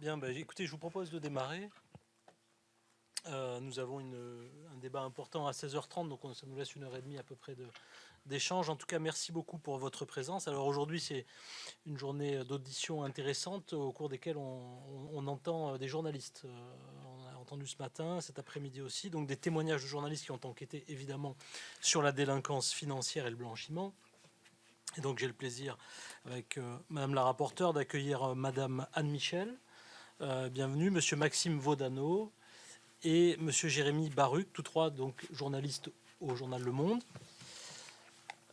Bien, écoutez, je vous propose de démarrer. Nous avons un débat important à 16h30, donc ça nous laisse 1h30 à peu près d'échange. En tout cas, merci beaucoup pour votre présence. Alors aujourd'hui, c'est une journée d'audition intéressante au cours desquelles on entend des journalistes. On a entendu ce matin, cet après-midi aussi, donc des témoignages de journalistes qui ont enquêté évidemment sur la délinquance financière et le blanchiment. Et donc j'ai le plaisir, avec Madame la rapporteure, d'accueillir Madame Anne Michel. Bienvenue, Monsieur Maxime Vaudano et Monsieur Jérémy Baruc, tous trois donc journalistes au journal Le Monde.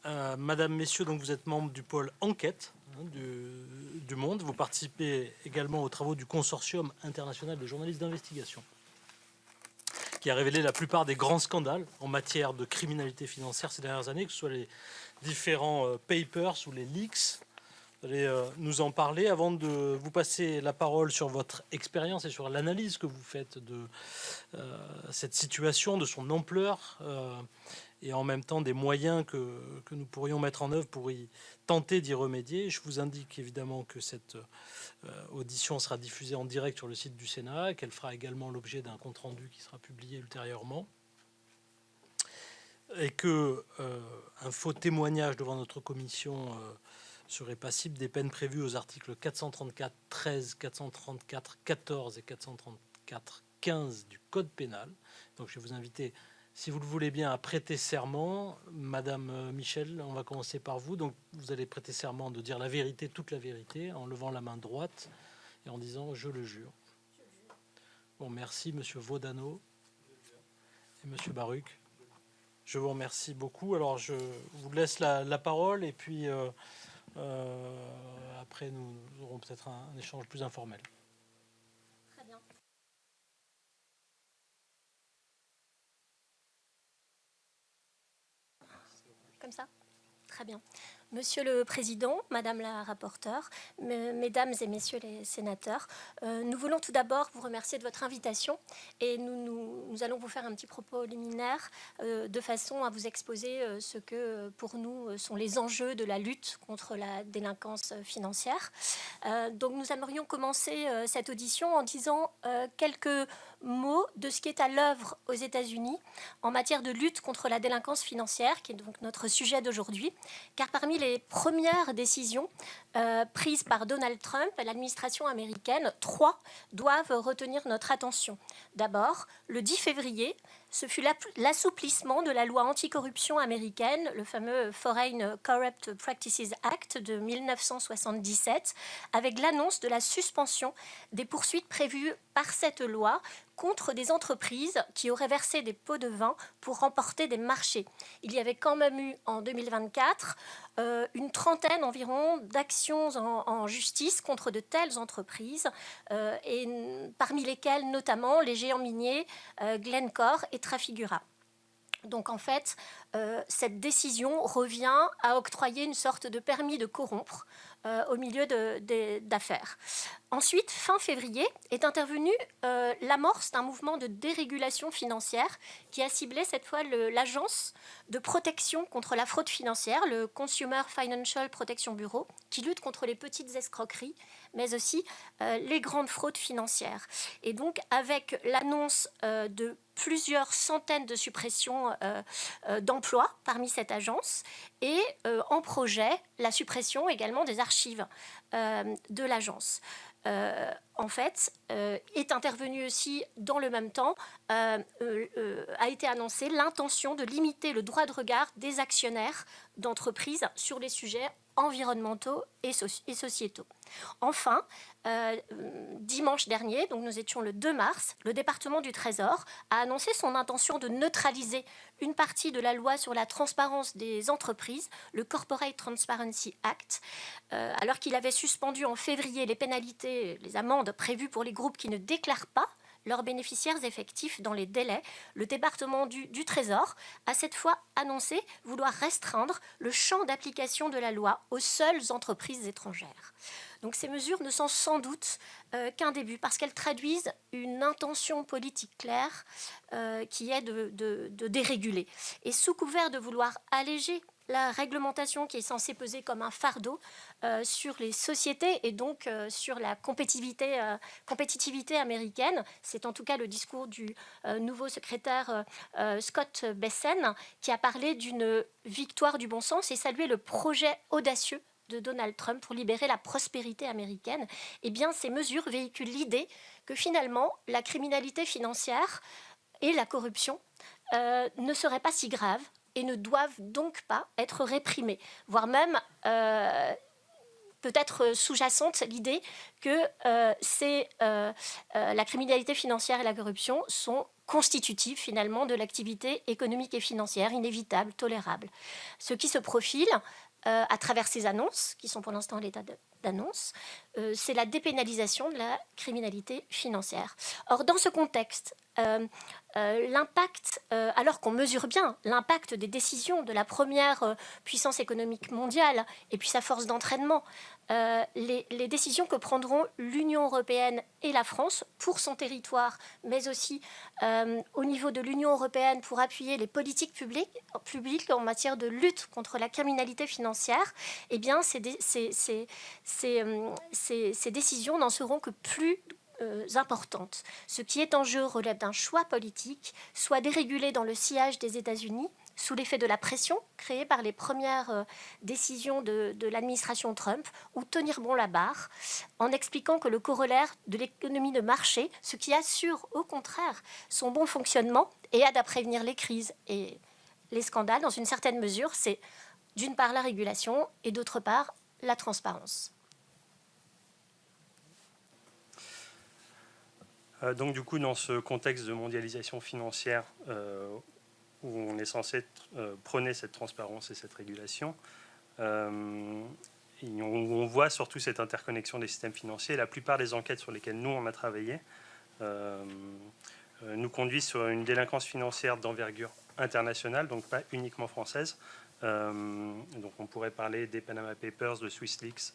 Madame, Messieurs, donc vous êtes membres du pôle enquête du Monde. Vous participez également aux travaux du consortium international de journalistes d'investigation, qui a révélé la plupart des grands scandales en matière de criminalité financière ces dernières années, que ce soit les différents papers ou les leaks. Vous allez nous en parler. Avant de vous passer la parole sur votre expérience et sur l'analyse que vous faites de cette situation, de son ampleur, et en même temps des moyens que nous pourrions mettre en œuvre pour tenter d'y remédier. Je vous indique évidemment que cette audition sera diffusée en direct sur le site du Sénat et qu'elle fera également l'objet d'un compte-rendu qui sera publié ultérieurement. Et qu'un faux témoignage devant notre commission serait passible des peines prévues aux articles 434 13, 434 14 et 434 15 du Code pénal. Donc je vais vous inviter, si vous le voulez bien, à prêter serment. Madame Michel, on va commencer par vous. Donc vous allez prêter serment de dire la vérité, toute la vérité, en levant la main droite et en disant « je le jure ». Bon, merci, Monsieur Vaudano et Monsieur Baruc. Je vous remercie beaucoup. Alors, je vous laisse la parole et puis après, nous aurons peut-être un échange plus informel. Très bien. Comme ça ? Très bien. Monsieur le Président, Madame la rapporteure, Mesdames et Messieurs les sénateurs, nous voulons tout d'abord vous remercier de votre invitation et nous allons vous faire un petit propos liminaire de façon à vous exposer ce que pour nous sont les enjeux de la lutte contre la délinquance financière. Donc nous aimerions commencer cette audition en disant quelques mots de ce qui est à l'œuvre aux États-Unis en matière de lutte contre la délinquance financière, qui est donc notre sujet d'aujourd'hui, car parmi les premières décisions prises par Donald Trump et l'administration américaine, 3 doivent retenir notre attention. D'abord, le 10 février, ce fut l'assouplissement de la loi anticorruption américaine, le fameux Foreign Corrupt Practices Act de 1977, avec l'annonce de la suspension des poursuites prévues par cette loi contre des entreprises qui auraient versé des pots de vin pour remporter des marchés. Il y avait quand même eu en 2024 une trentaine environ d'actions en justice contre de telles entreprises, et parmi lesquelles notamment les géants miniers Glencore et Trafigura. Donc en fait, cette décision revient à octroyer une sorte de permis de corrompre au milieu d'affaires. Ensuite, fin février, est intervenue l'amorce d'un mouvement de dérégulation financière qui a ciblé cette fois l'agence de protection contre la fraude financière, le Consumer Financial Protection Bureau, qui lutte contre les petites escroqueries, mais aussi les grandes fraudes financières. Et donc, avec l'annonce de plusieurs centaines de suppressions d'emplois parmi cette agence et en projet la suppression également des archives de l'agence. En fait, est intervenue aussi dans le même temps, a été annoncée l'intention de limiter le droit de regard des actionnaires d'entreprises sur les sujets environnementaux et sociétaux. Enfin, dimanche dernier, donc nous étions le 2 mars, le département du Trésor a annoncé son intention de neutraliser une partie de la loi sur la transparence des entreprises, le Corporate Transparency Act, alors qu'il avait suspendu en février les pénalités, les amendes prévues pour les groupes qui ne déclarent pas leurs bénéficiaires effectifs dans les délais. Le département du Trésor a cette fois annoncé vouloir restreindre le champ d'application de la loi aux seules entreprises étrangères. Donc ces mesures ne sont sans doute qu'un début, parce qu'elles traduisent une intention politique claire qui est de déréguler. Et sous couvert de vouloir alléger la réglementation qui est censée peser comme un fardeau sur les sociétés et donc sur la compétitivité américaine. C'est en tout cas le discours du nouveau secrétaire Scott Bessent, qui a parlé d'une victoire du bon sens et salué le projet audacieux de Donald Trump pour libérer la prospérité américaine. Eh bien, ces mesures véhiculent l'idée que finalement, la criminalité financière et la corruption ne seraient pas si graves et ne doivent donc pas être réprimées, voire même peut-être sous-jacente l'idée que la criminalité financière et la corruption sont constitutives finalement de l'activité économique et financière inévitable, tolérable. Ce qui se profile à travers ces annonces, qui sont pour l'instant à l'état d'annonce, c'est la dépénalisation de la criminalité financière. Or, dans ce contexte, l'impact, alors qu'on mesure bien l'impact des décisions de la première puissance économique mondiale et puis sa force d'entraînement, les décisions que prendront l'Union européenne et la France pour son territoire, mais aussi au niveau de l'Union européenne pour appuyer les politiques publiques en matière de lutte contre la criminalité financière, eh bien, ces décisions n'en seront que plus importantes. Ce qui est en jeu relève d'un choix politique, soit dérégulé dans le sillage des États-Unis, sous l'effet de la pression créée par les premières décisions de l'administration Trump, ou tenir bon la barre, en expliquant que le corollaire de l'économie de marché, ce qui assure au contraire son bon fonctionnement et aide à prévenir les crises et les scandales, dans une certaine mesure, c'est d'une part la régulation et d'autre part la transparence. Donc du coup, dans ce contexte de mondialisation financière où on est censé prôner cette transparence et cette régulation, on voit surtout cette interconnexion des systèmes financiers. La plupart des enquêtes sur lesquelles nous, on a travaillé nous conduisent sur une délinquance financière d'envergure internationale, donc pas uniquement française. Donc on pourrait parler des Panama Papers, de SwissLeaks,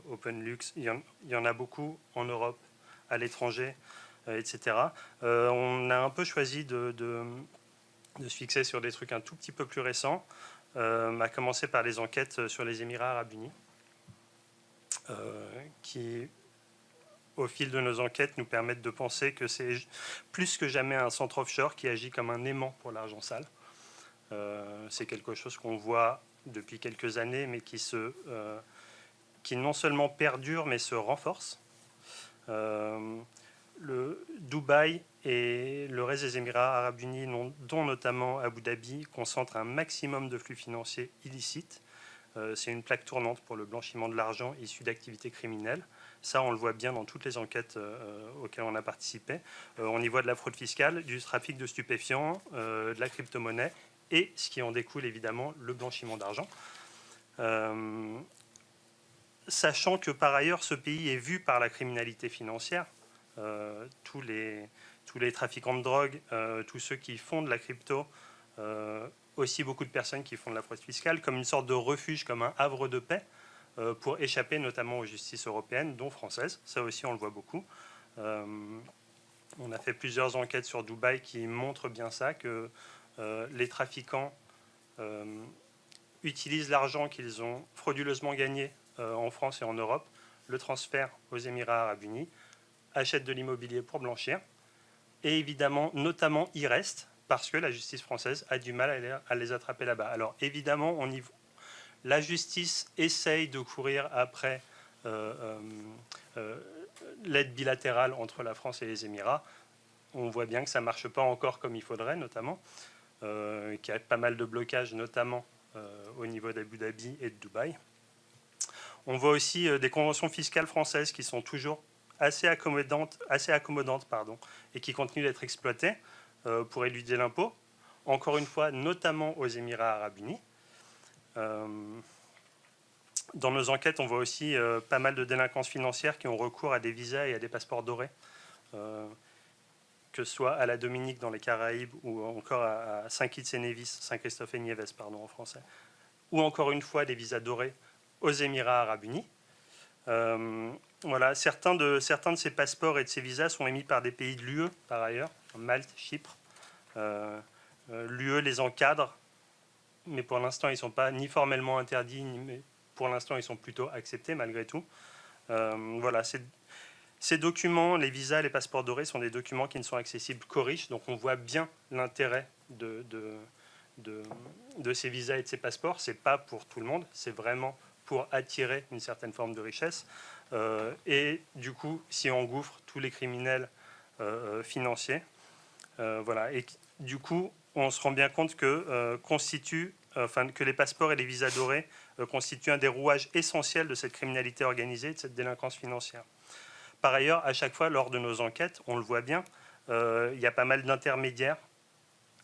OpenLux. Il y en a beaucoup en Europe, à l'étranger, etc. On a un peu choisi de se fixer sur des trucs un tout petit peu plus récents, à commencer par les enquêtes sur les Émirats arabes unis, qui, au fil de nos enquêtes, nous permettent de penser que c'est plus que jamais un centre offshore qui agit comme un aimant pour l'argent sale. C'est quelque chose qu'on voit depuis quelques années, mais qui non seulement perdure, mais se renforce. Le Dubaï et le reste des Émirats arabes unis, dont notamment Abu Dhabi, concentrent un maximum de flux financiers illicites. C'est une plaque tournante pour le blanchiment de l'argent issu d'activités criminelles. Ça, on le voit bien dans toutes les enquêtes auxquelles on a participé. On y voit de la fraude fiscale, du trafic de stupéfiants, de la crypto-monnaie et ce qui en découle évidemment, le blanchiment d'argent. Sachant que par ailleurs, ce pays est vu par la criminalité financière, tous les trafiquants de drogue, tous ceux qui font de la crypto, aussi beaucoup de personnes qui font de la fraude fiscale, comme une sorte de refuge, comme un havre de paix, pour échapper notamment aux justices européennes, dont françaises. Ça aussi, on le voit beaucoup. On a fait plusieurs enquêtes sur Dubaï qui montrent bien ça, que les trafiquants utilisent l'argent qu'ils ont frauduleusement gagné en France et en Europe, le transfèrent aux Émirats arabes unis, achètent de l'immobilier pour blanchir, et évidemment, notamment, y restent parce que la justice française a du mal à les attraper là-bas. Alors évidemment, la justice essaye de courir après l'aide bilatérale entre la France et les Émirats. On voit bien que ça ne marche pas encore comme il faudrait, notamment, qu'il y a pas mal de blocages, notamment au niveau d'Abu Dhabi et de Dubaï. On voit aussi des conventions fiscales françaises qui sont toujours assez accommodantes, et qui continuent d'être exploitées pour éluder l'impôt. Encore une fois, notamment aux Émirats arabes unis. Dans nos enquêtes, on voit aussi pas mal de délinquances financières qui ont recours à des visas et à des passeports dorés, que ce soit à la Dominique dans les Caraïbes ou encore à Saint-Kitts-et-Nevis, Saint-Christophe-et-Niévès, en français, ou encore une fois des visas dorés aux Émirats arabes unis. Voilà, certains de ces passeports et de ces visas sont émis par des pays de l'UE, par ailleurs, Malte, Chypre. L'UE les encadre mais pour l'instant, ils ne sont pas ni formellement interdits, mais pour l'instant, ils sont plutôt acceptés malgré tout. Voilà, ces documents, les visas, les passeports dorés, sont des documents qui ne sont accessibles qu'aux riches. Donc on voit bien l'intérêt de ces visas et de ces passeports. Ce n'est pas pour tout le monde, c'est vraiment pour attirer une certaine forme de richesse. Et du coup, s'y engouffrent tous les criminels financiers. Voilà. Et du coup, on se rend bien compte que, que les passeports et les visas dorés constituent un des rouages essentiels de cette criminalité organisée, de cette délinquance financière. Par ailleurs, à chaque fois, lors de nos enquêtes, on le voit bien, il y a pas mal d'intermédiaires.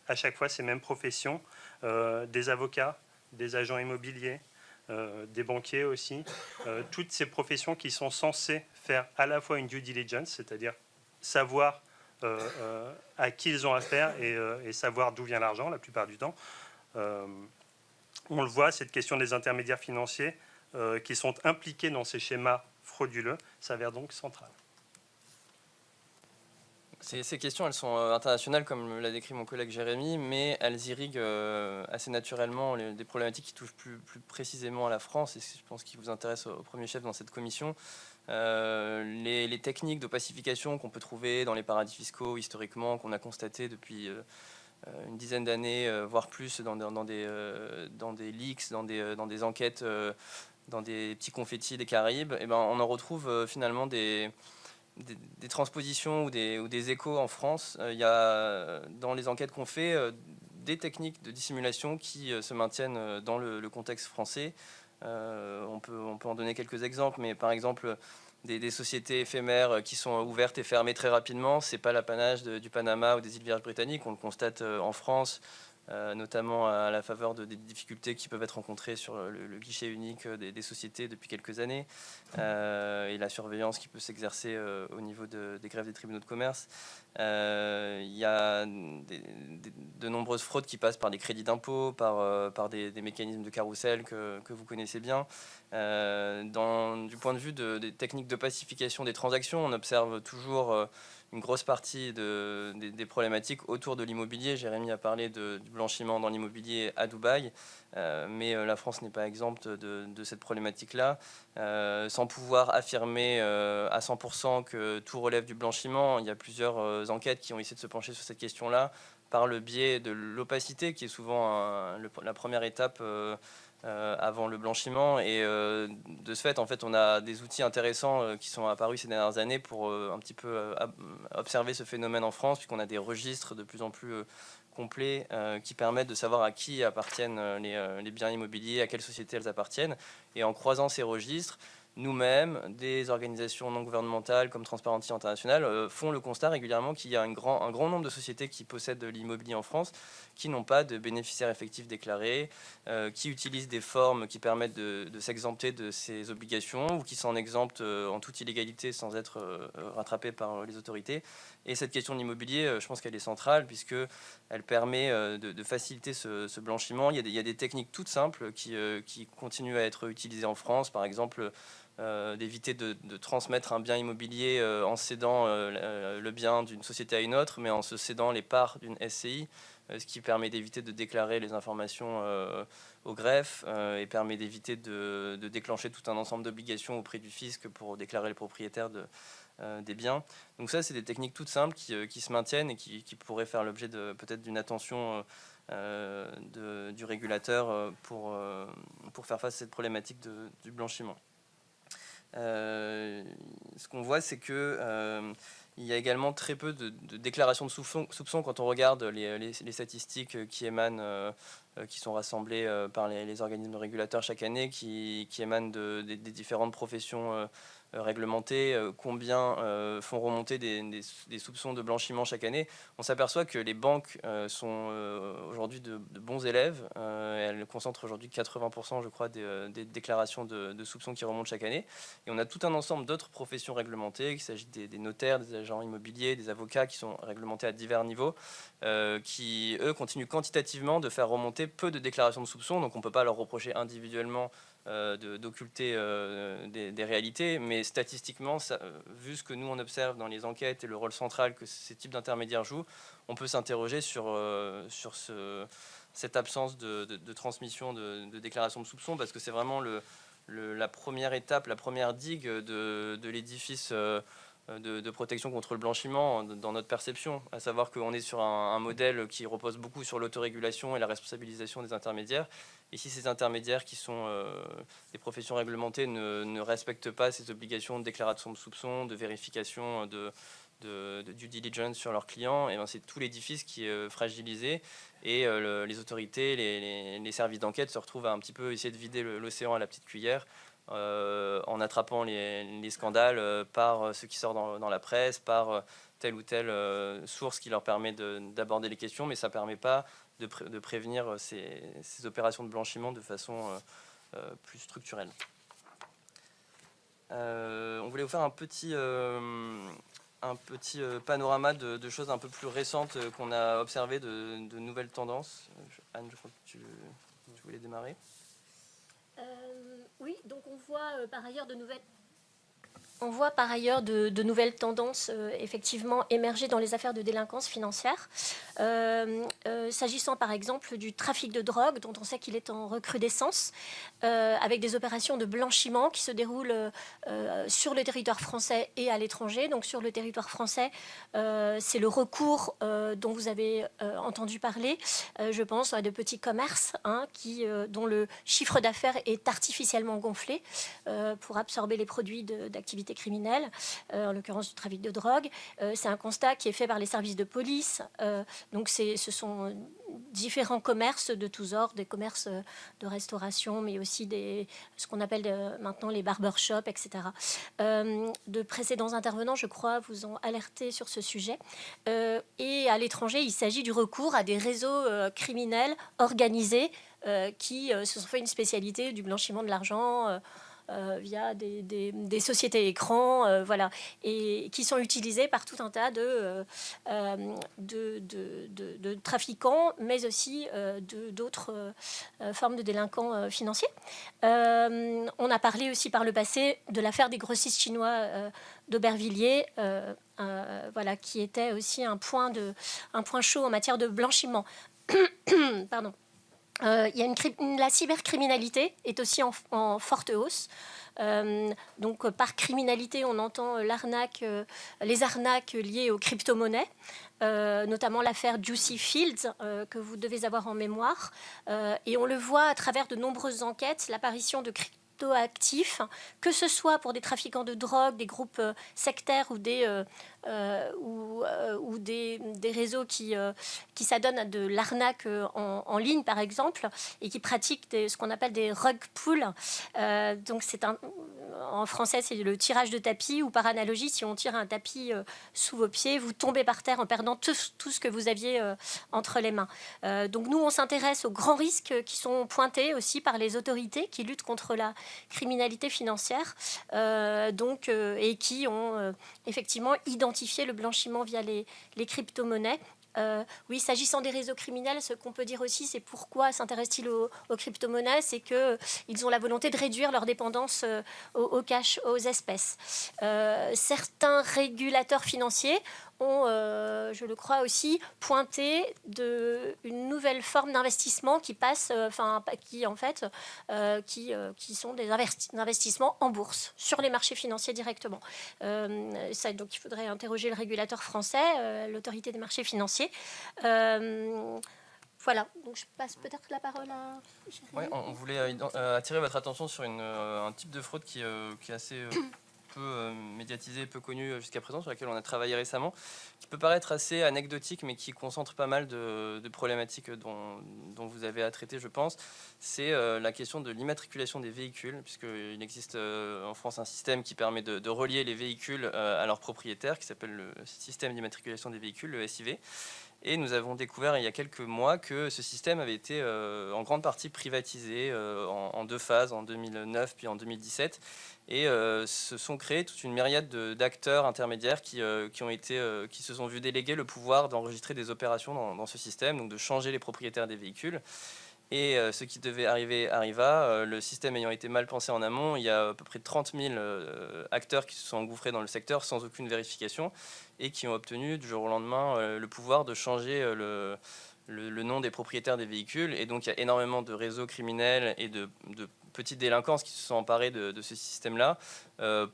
À chaque fois, ces mêmes professions, des avocats, des agents immobiliers, des banquiers aussi. Toutes ces professions qui sont censées faire à la fois une due diligence, c'est-à-dire savoir à qui ils ont affaire et savoir d'où vient l'argent la plupart du temps. On le voit, cette question des intermédiaires financiers qui sont impliqués dans ces schémas frauduleux s'avère donc centrale. Ces questions, elles sont internationales, comme l'a décrit mon collègue Jérémy, mais elles irriguent assez naturellement des problématiques qui touchent plus précisément à la France, et je pense qui vous intéresse au premier chef dans cette commission. Les techniques d'opacification qu'on peut trouver dans les paradis fiscaux historiquement, qu'on a constaté depuis une dizaine d'années, voire plus, dans des leaks, dans des enquêtes, dans des petits confettis des Caraïbes, et ben, on en retrouve finalement des transpositions ou des échos en France. Il y a dans les enquêtes qu'on fait des techniques de dissimulation qui se maintiennent dans le contexte français. On peut en donner quelques exemples, mais par exemple des sociétés éphémères qui sont ouvertes et fermées très rapidement, c'est pas l'apanage du Panama ou des îles Vierges britanniques. On le constate en France, notamment à la faveur des difficultés qui peuvent être rencontrées sur le guichet unique des sociétés depuis quelques années, et la surveillance qui peut s'exercer au niveau des greffes des tribunaux de commerce. Il y a de nombreuses fraudes qui passent par des crédits d'impôt, par des mécanismes de carrousel que vous connaissez bien. Du point de vue des techniques de pacification des transactions, on observe toujours une grosse partie des problématiques autour de l'immobilier. Jérémy a parlé du blanchiment dans l'immobilier à Dubaï, mais la France n'est pas exempte de cette problématique-là. Sans pouvoir affirmer à 100% que tout relève du blanchiment, il y a plusieurs enquêtes qui ont essayé de se pencher sur cette question-là par le biais de l'opacité, qui est souvent la première étape avant le blanchiment. Et de ce fait, en fait, on a des outils intéressants qui sont apparus ces dernières années pour un petit peu observer ce phénomène en France, puisqu'on a des registres de plus en plus complets qui permettent de savoir à qui appartiennent les biens immobiliers, à quelles sociétés elles appartiennent. Et en croisant ces registres, nous-mêmes, des organisations non gouvernementales comme Transparency International font le constat régulièrement qu'il y a un grand nombre de sociétés qui possèdent de l'immobilier en France qui n'ont pas de bénéficiaires effectifs déclarés, qui utilisent des formes qui permettent de s'exempter de ces obligations ou qui s'en exemptent en toute illégalité sans être rattrapés par les autorités. Et cette question de l'immobilier, je pense qu'elle est centrale puisqu'elle permet de faciliter ce blanchiment. Il y a des techniques toutes simples qui continuent à être utilisées en France, par exemple d'éviter de transmettre un bien immobilier en cédant le bien d'une société à une autre, mais en se cédant les parts d'une SCI, ce qui permet d'éviter de déclarer les informations au greffe et permet d'éviter de déclencher tout un ensemble d'obligations auprès du fisc pour déclarer les propriétaires des biens. Donc ça, c'est des techniques toutes simples qui se maintiennent et qui pourraient faire l'objet peut-être d'une attention du régulateur pour faire face à cette problématique du blanchiment. Ce qu'on voit, c'est que il y a également très peu de déclarations de soupçons quand on regarde les statistiques qui émanent, qui sont rassemblées par les organismes régulateurs chaque année, qui émanent des différentes professions réglementées, combien font remonter des soupçons de blanchiment chaque année. On s'aperçoit que les banques sont aujourd'hui de bons élèves. Elles concentrent aujourd'hui 80%, je crois, des déclarations de soupçons qui remontent chaque année. Et on a tout un ensemble d'autres professions réglementées, qu'il s'agit des notaires, des agents immobiliers, des avocats qui sont réglementés à divers niveaux, qui, eux, continuent quantitativement de faire remonter peu de déclarations de soupçons. Donc on ne peut pas leur reprocher individuellement d'occulter des réalités, mais statistiquement, vu ce que nous on observe dans les enquêtes et le rôle central que ces types d'intermédiaires jouent, on peut s'interroger sur cette absence de transmission de déclaration de soupçon, parce que c'est vraiment la première étape, la première digue de l'édifice de protection contre le blanchiment dans notre perception, à savoir qu'on est sur un modèle qui repose beaucoup sur l'autorégulation et la responsabilisation des intermédiaires. Et si ces intermédiaires, qui sont des professions réglementées, ne respectent pas ces obligations de déclaration de soupçon, de vérification, de due diligence sur leurs clients, et ben c'est tout l'édifice qui est fragilisé, et les autorités, les services d'enquête se retrouvent à un petit peu essayer de vider l'océan à la petite cuillère, en attrapant les scandales par ce qui sort dans la presse, par telle ou telle source qui leur permet d'aborder les questions, mais ça ne permet pas de prévenir ces opérations de blanchiment de façon plus structurelle. On voulait vous faire un petit panorama de choses un peu plus récentes qu'on a observées, de nouvelles tendances. Anne, je crois que tu voulais démarrer. Oui, donc on voit par ailleurs de nouvelles tendances effectivement émerger dans les affaires de délinquance financière. S'agissant par exemple du trafic de drogue, dont on sait qu'il est en recrudescence, avec des opérations de blanchiment qui se déroulent sur le territoire français et à l'étranger. Donc sur le territoire français, c'est le recours dont vous avez entendu parler. Je pense à de petits commerces dont le chiffre d'affaires est artificiellement gonflé pour absorber les produits d'activité criminelle, en l'occurrence du trafic de drogue. C'est un constat qui est fait par les services de police. Donc ce sont différents commerces de tous ordres, des commerces de restauration, mais aussi ce qu'on appelle maintenant les barbershops, etc. De précédents intervenants, je crois, vous ont alerté sur ce sujet. Et à l'étranger, il s'agit du recours à des réseaux criminels organisés qui se sont fait une spécialité du blanchiment de l'argent via des sociétés écrans, voilà, et qui sont utilisées par tout un tas de trafiquants, mais aussi d'autres formes de délinquants financiers. On a parlé aussi par le passé de l'affaire des grossistes chinois d'Aubervilliers, voilà, qui était aussi un point chaud en matière de blanchiment. Pardon. La cybercriminalité est aussi en forte hausse. Donc, par criminalité, on entend les arnaques liées aux crypto-monnaies, notamment l'affaire Juicy Fields, que vous devez avoir en mémoire. Et on le voit à travers de nombreuses enquêtes, l'apparition de crypto-actifs, que ce soit pour des trafiquants de drogue, des groupes sectaires ou des réseaux qui s'adonnent à de l'arnaque en ligne, par exemple, et qui pratiquent ce qu'on appelle des rug pulls. Donc, en français, c'est le tirage de tapis, ou par analogie, si on tire un tapis sous vos pieds, vous tombez par terre en perdant tout ce que vous aviez entre les mains. Donc, nous, on s'intéresse aux grands risques qui sont pointés aussi par les autorités qui luttent contre la criminalité financière, et qui ont effectivement identifié le blanchiment via les crypto-monnaies. Oui, s'agissant des réseaux criminels, ce qu'on peut dire aussi, c'est pourquoi s'intéressent-ils aux crypto-monnaies, c'est qu'ils ont la volonté de réduire leur dépendance au cash, aux espèces. Certains régulateurs financiers ont, je le crois aussi, pointé une nouvelle forme d'investissement qui sont des investissements en bourse, sur les marchés financiers directement. Donc il faudrait interroger le régulateur français, l'autorité des marchés financiers. Voilà, donc je passe peut-être la parole à Jérémy. Oui, on voulait attirer votre attention sur un type de fraude qui est assez peu médiatisé, peu connu jusqu'à présent, sur laquelle on a travaillé récemment, qui peut paraître assez anecdotique, mais qui concentre pas mal de problématiques dont vous avez à traiter, je pense. C'est la question de l'immatriculation des véhicules, puisqu'il existe en France un système qui permet de relier les véhicules à leurs propriétaires, qui s'appelle le système d'immatriculation des véhicules, le SIV. Et nous avons découvert il y a quelques mois que ce système avait été en grande partie privatisé en deux phases, en 2009 puis en 2017. Et se sont créés toute une myriade d'acteurs intermédiaires qui se sont vus déléguer le pouvoir d'enregistrer des opérations dans ce système, donc de changer les propriétaires des véhicules. Et ce qui devait arriver arriva. Le système ayant été mal pensé en amont, il y a à peu près 30 000 acteurs qui se sont engouffrés dans le secteur sans aucune vérification et qui ont obtenu du jour au lendemain le pouvoir de changer le nom des propriétaires des véhicules. Et donc il y a énormément de réseaux criminels et de petites délinquances qui se sont emparés de ce système-là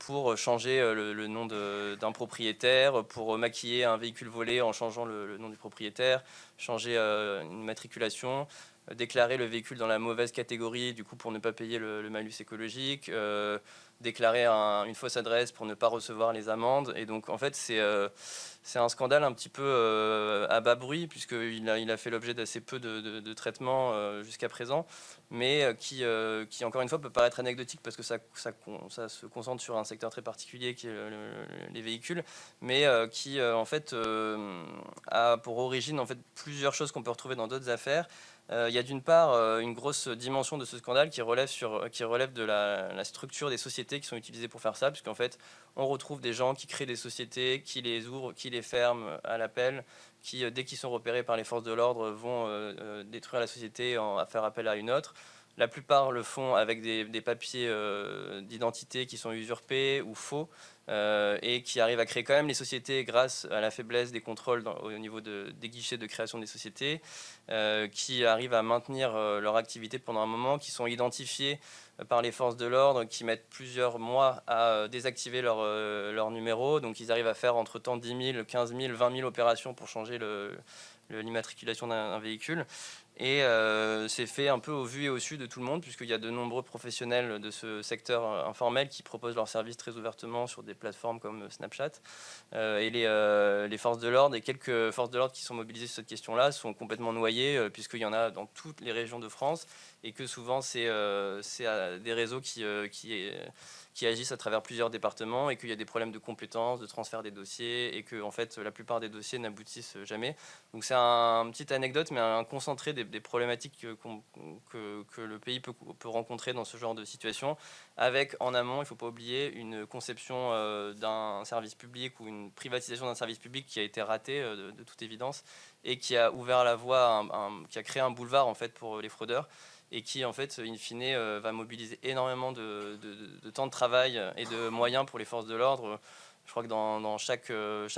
pour changer le nom d'un propriétaire, pour maquiller un véhicule volé en changeant le nom du propriétaire, changer une matriculation, déclarer le véhicule dans la mauvaise catégorie du coup pour ne pas payer le malus écologique, déclarer une fausse adresse pour ne pas recevoir les amendes. Et donc en fait c'est un scandale un petit peu à bas bruit puisqu'il a fait l'objet d'assez peu de traitements jusqu'à présent, mais qui encore une fois peut paraître anecdotique parce que ça se concentre sur un secteur très particulier qui est les véhicules, mais qui en fait a pour origine en fait plusieurs choses qu'on peut retrouver dans d'autres affaires. Il y a d'une part une grosse dimension de ce scandale qui relève de la structure des sociétés qui sont utilisées pour faire ça, puisqu'en fait on retrouve des gens qui créent des sociétés, qui les ouvrent, qui les ferment à l'appel, qui dès qu'ils sont repérés par les forces de l'ordre vont détruire la société à faire appel à une autre. La plupart le font avec des papiers d'identité qui sont usurpés ou faux et qui arrivent à créer quand même les sociétés grâce à la faiblesse des contrôles au niveau des guichets de création des sociétés, qui arrivent à maintenir leur activité pendant un moment, qui sont identifiés par les forces de l'ordre, qui mettent plusieurs mois à désactiver leur numéro. Donc ils arrivent à faire entre temps 10 000, 15 000, 20 000 opérations pour changer l'immatriculation d'un véhicule. Et c'est fait un peu au vu et au su de tout le monde, puisqu'il y a de nombreux professionnels de ce secteur informel qui proposent leurs services très ouvertement sur des plateformes comme Snapchat. Et les forces de l'ordre et quelques forces de l'ordre qui sont mobilisées sur cette question-là sont complètement noyées, puisqu'il y en a dans toutes les régions de France, et que souvent c'est des réseaux qui agissent à travers plusieurs départements, et qu'il y a des problèmes de compétences, de transfert des dossiers, et que en fait, la plupart des dossiers n'aboutissent jamais. Donc c'est une petite anecdote, mais un concentré des problématiques que le pays peut rencontrer dans ce genre de situation, avec en amont, il ne faut pas oublier, une conception d'un service public ou une privatisation d'un service public qui a été ratée de toute évidence, et qui a ouvert la voie, qui a créé un boulevard en fait, pour les fraudeurs, et qui, en fait, in fine, va mobiliser énormément de temps de travail et de moyens pour les forces de l'ordre. Je crois que dans chaque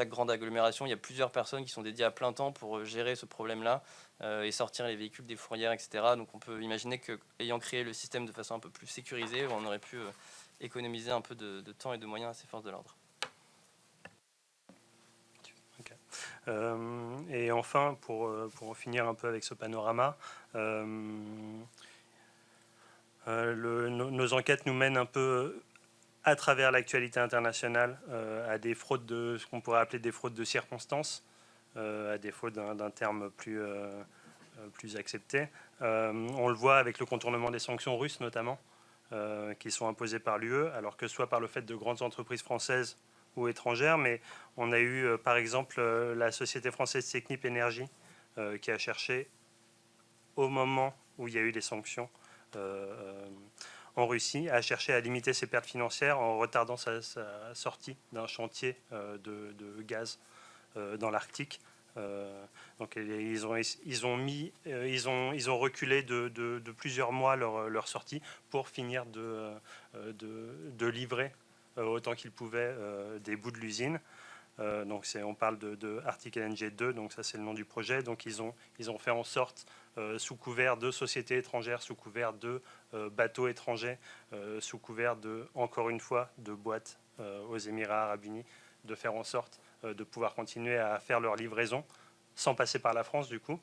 grande agglomération, il y a plusieurs personnes qui sont dédiées à plein temps pour gérer ce problème-là et sortir les véhicules des fourrières, etc. Donc on peut imaginer qu'ayant créé le système de façon un peu plus sécurisée, on aurait pu économiser un peu de temps et de moyens à ces forces de l'ordre. Et enfin, pour en finir un peu avec ce panorama, nos enquêtes nous mènent un peu à travers l'actualité internationale à des fraudes ce qu'on pourrait appeler des fraudes de circonstances, à défaut d'un terme plus accepté. On le voit avec le contournement des sanctions russes notamment, qui sont imposées par l'UE, alors que soit par le fait de grandes entreprises françaises ou étrangères, mais on a eu par exemple la société française Technip Énergie qui a cherché au moment où il y a eu les sanctions en Russie, a cherché à limiter ses pertes financières en retardant sa sortie d'un chantier de gaz dans l'Arctique. Donc ils ont reculé de plusieurs mois leur sortie pour finir de livrer autant qu'ils pouvaient des bouts de l'usine. Donc on parle de Arctic LNG 2, donc ça c'est le nom du projet. Donc ils ont fait en sorte, sous couvert de sociétés étrangères, sous couvert de bateaux étrangers, sous couvert encore une fois, de boîtes aux Émirats Arabes Unis, de faire en sorte de pouvoir continuer à faire leur livraison sans passer par la France du coup,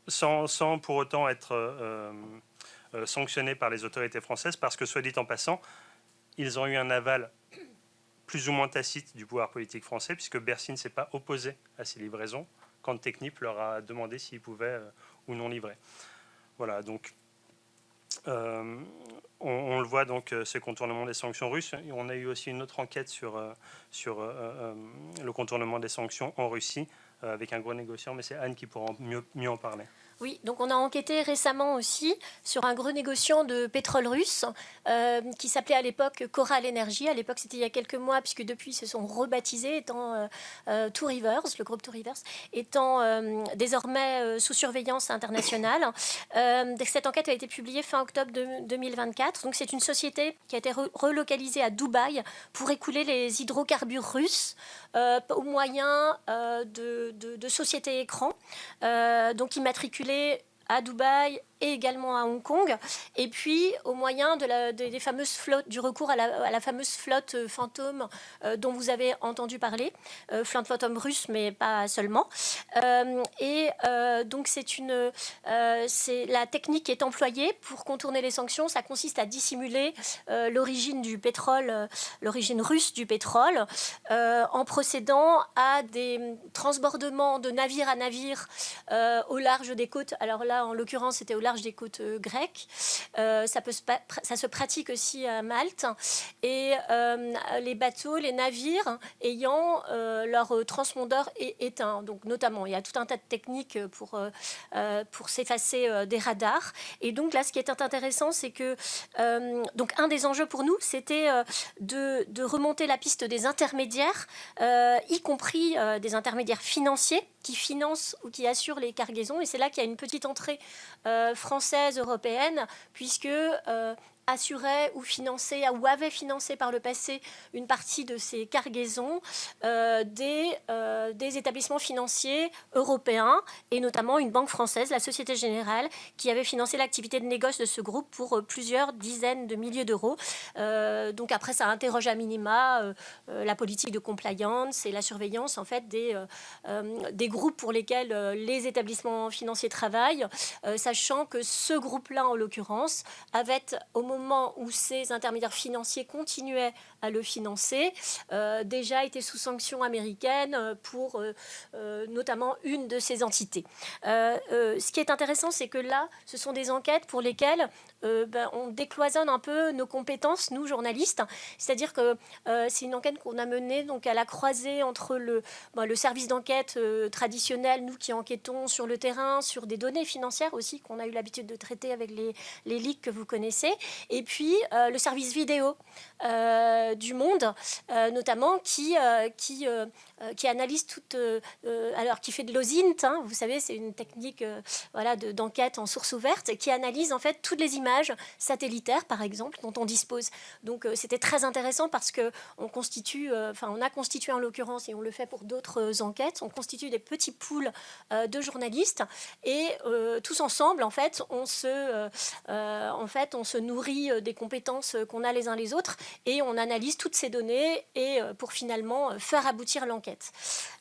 sans pour autant être sanctionnés par les autorités françaises, parce que soit dit en passant, ils ont eu un aval plus ou moins tacite du pouvoir politique français, puisque Bercy ne s'est pas opposé à ces livraisons quand Technip leur a demandé s'ils pouvaient ou non livrer. Voilà, donc on le voit, donc ce contournement des sanctions russes. On a eu aussi une autre enquête sur le contournement des sanctions en Russie avec un gros négociant, mais c'est Anne qui pourra mieux en parler. Oui, donc on a enquêté récemment aussi sur un gros négociant de pétrole russe qui s'appelait à l'époque Coral Energy. À l'époque, c'était il y a quelques mois, puisque depuis, ils se sont rebaptisés, étant Two Rivers, le groupe Two Rivers, étant désormais sous surveillance internationale. Cette enquête a été publiée fin octobre 2024. Donc c'est une société qui a été relocalisée à Dubaï pour écouler les hydrocarbures russes au moyen de sociétés écrans, donc immatriculées à Dubaï et également à Hong Kong, et puis au moyen des fameuses flottes, du recours à la fameuse flotte fantôme dont vous avez entendu parler, flotte fantôme russe, mais pas seulement. Donc c'est la technique qui est employée pour contourner les sanctions. Ça consiste à dissimuler l'origine du pétrole, l'origine russe du pétrole, en procédant à des transbordements de navire à navire au large des côtes. Alors là, en l'occurrence, c'était au large des côtes grecques. Ça se pratique aussi à Malte. Et les bateaux, les navires ayant leur transpondeur éteint. Donc notamment, il y a tout un tas de techniques pour s'effacer des radars. Et donc là, ce qui est intéressant, c'est que donc un des enjeux pour nous, c'était de remonter la piste des intermédiaires, y compris des intermédiaires financiers qui financent ou qui assurent les cargaisons. Et c'est là qu'il y a une petite entrée française, européenne, puisque assurait ou finançait ou avait financé par le passé une partie de ces cargaisons des établissements financiers européens, et notamment une banque française, la Société Générale, qui avait financé l'activité de négoce de ce groupe pour plusieurs dizaines de milliers d'euros. Donc après, ça interroge à minima la politique de compliance et la surveillance en fait des groupes pour lesquels les établissements financiers travaillent, sachant que ce groupe-là, en l'occurrence, avait, au moment où ces intermédiaires financiers continuaient à le financer, déjà été sous sanctions américaines pour notamment une de ces entités. Ce qui est intéressant, c'est que là, ce sont des enquêtes pour lesquelles on décloisonne un peu nos compétences, nous, journalistes. C'est-à-dire que c'est une enquête qu'on a menée donc, à la croisée entre le service d'enquête traditionnel, nous qui enquêtons sur le terrain, sur des données financières aussi, qu'on a eu l'habitude de traiter avec les leaks que vous connaissez, et puis le service vidéo du Monde, notamment qui analyse alors qui fait de l'OSINT, hein, vous savez, c'est une technique d'enquête en source ouverte, qui analyse en fait toutes les images satellitaires, par exemple, dont on dispose. Donc c'était très intéressant parce que on a constitué en l'occurrence, et on le fait pour d'autres enquêtes, on constitue des petits pools de journalistes, et tous ensemble, en fait, on se nourrit des compétences qu'on a les uns les autres, et on analyse toutes ces données et pour finalement faire aboutir l'enquête.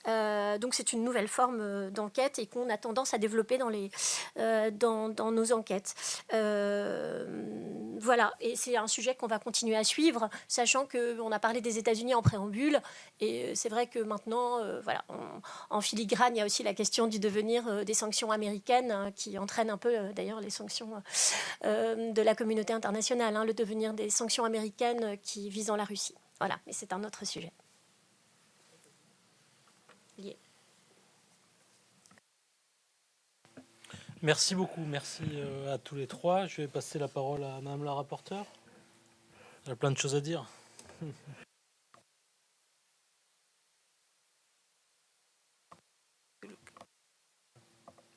Donc c'est une nouvelle forme d'enquête et qu'on a tendance à développer dans nos enquêtes. Voilà, et c'est un sujet qu'on va continuer à suivre, sachant qu'on a parlé des États-Unis en préambule, et c'est vrai que maintenant, en filigrane, il y a aussi la question du devenir des sanctions américaines, hein, qui entraîne un peu d'ailleurs les sanctions de la communauté internationale, hein, le devenir des sanctions américaines qui visant la Russie. Voilà, mais c'est un autre sujet. Lié. Merci beaucoup, merci à tous les trois. Je vais passer la parole à Madame la rapporteure. Elle a plein de choses à dire.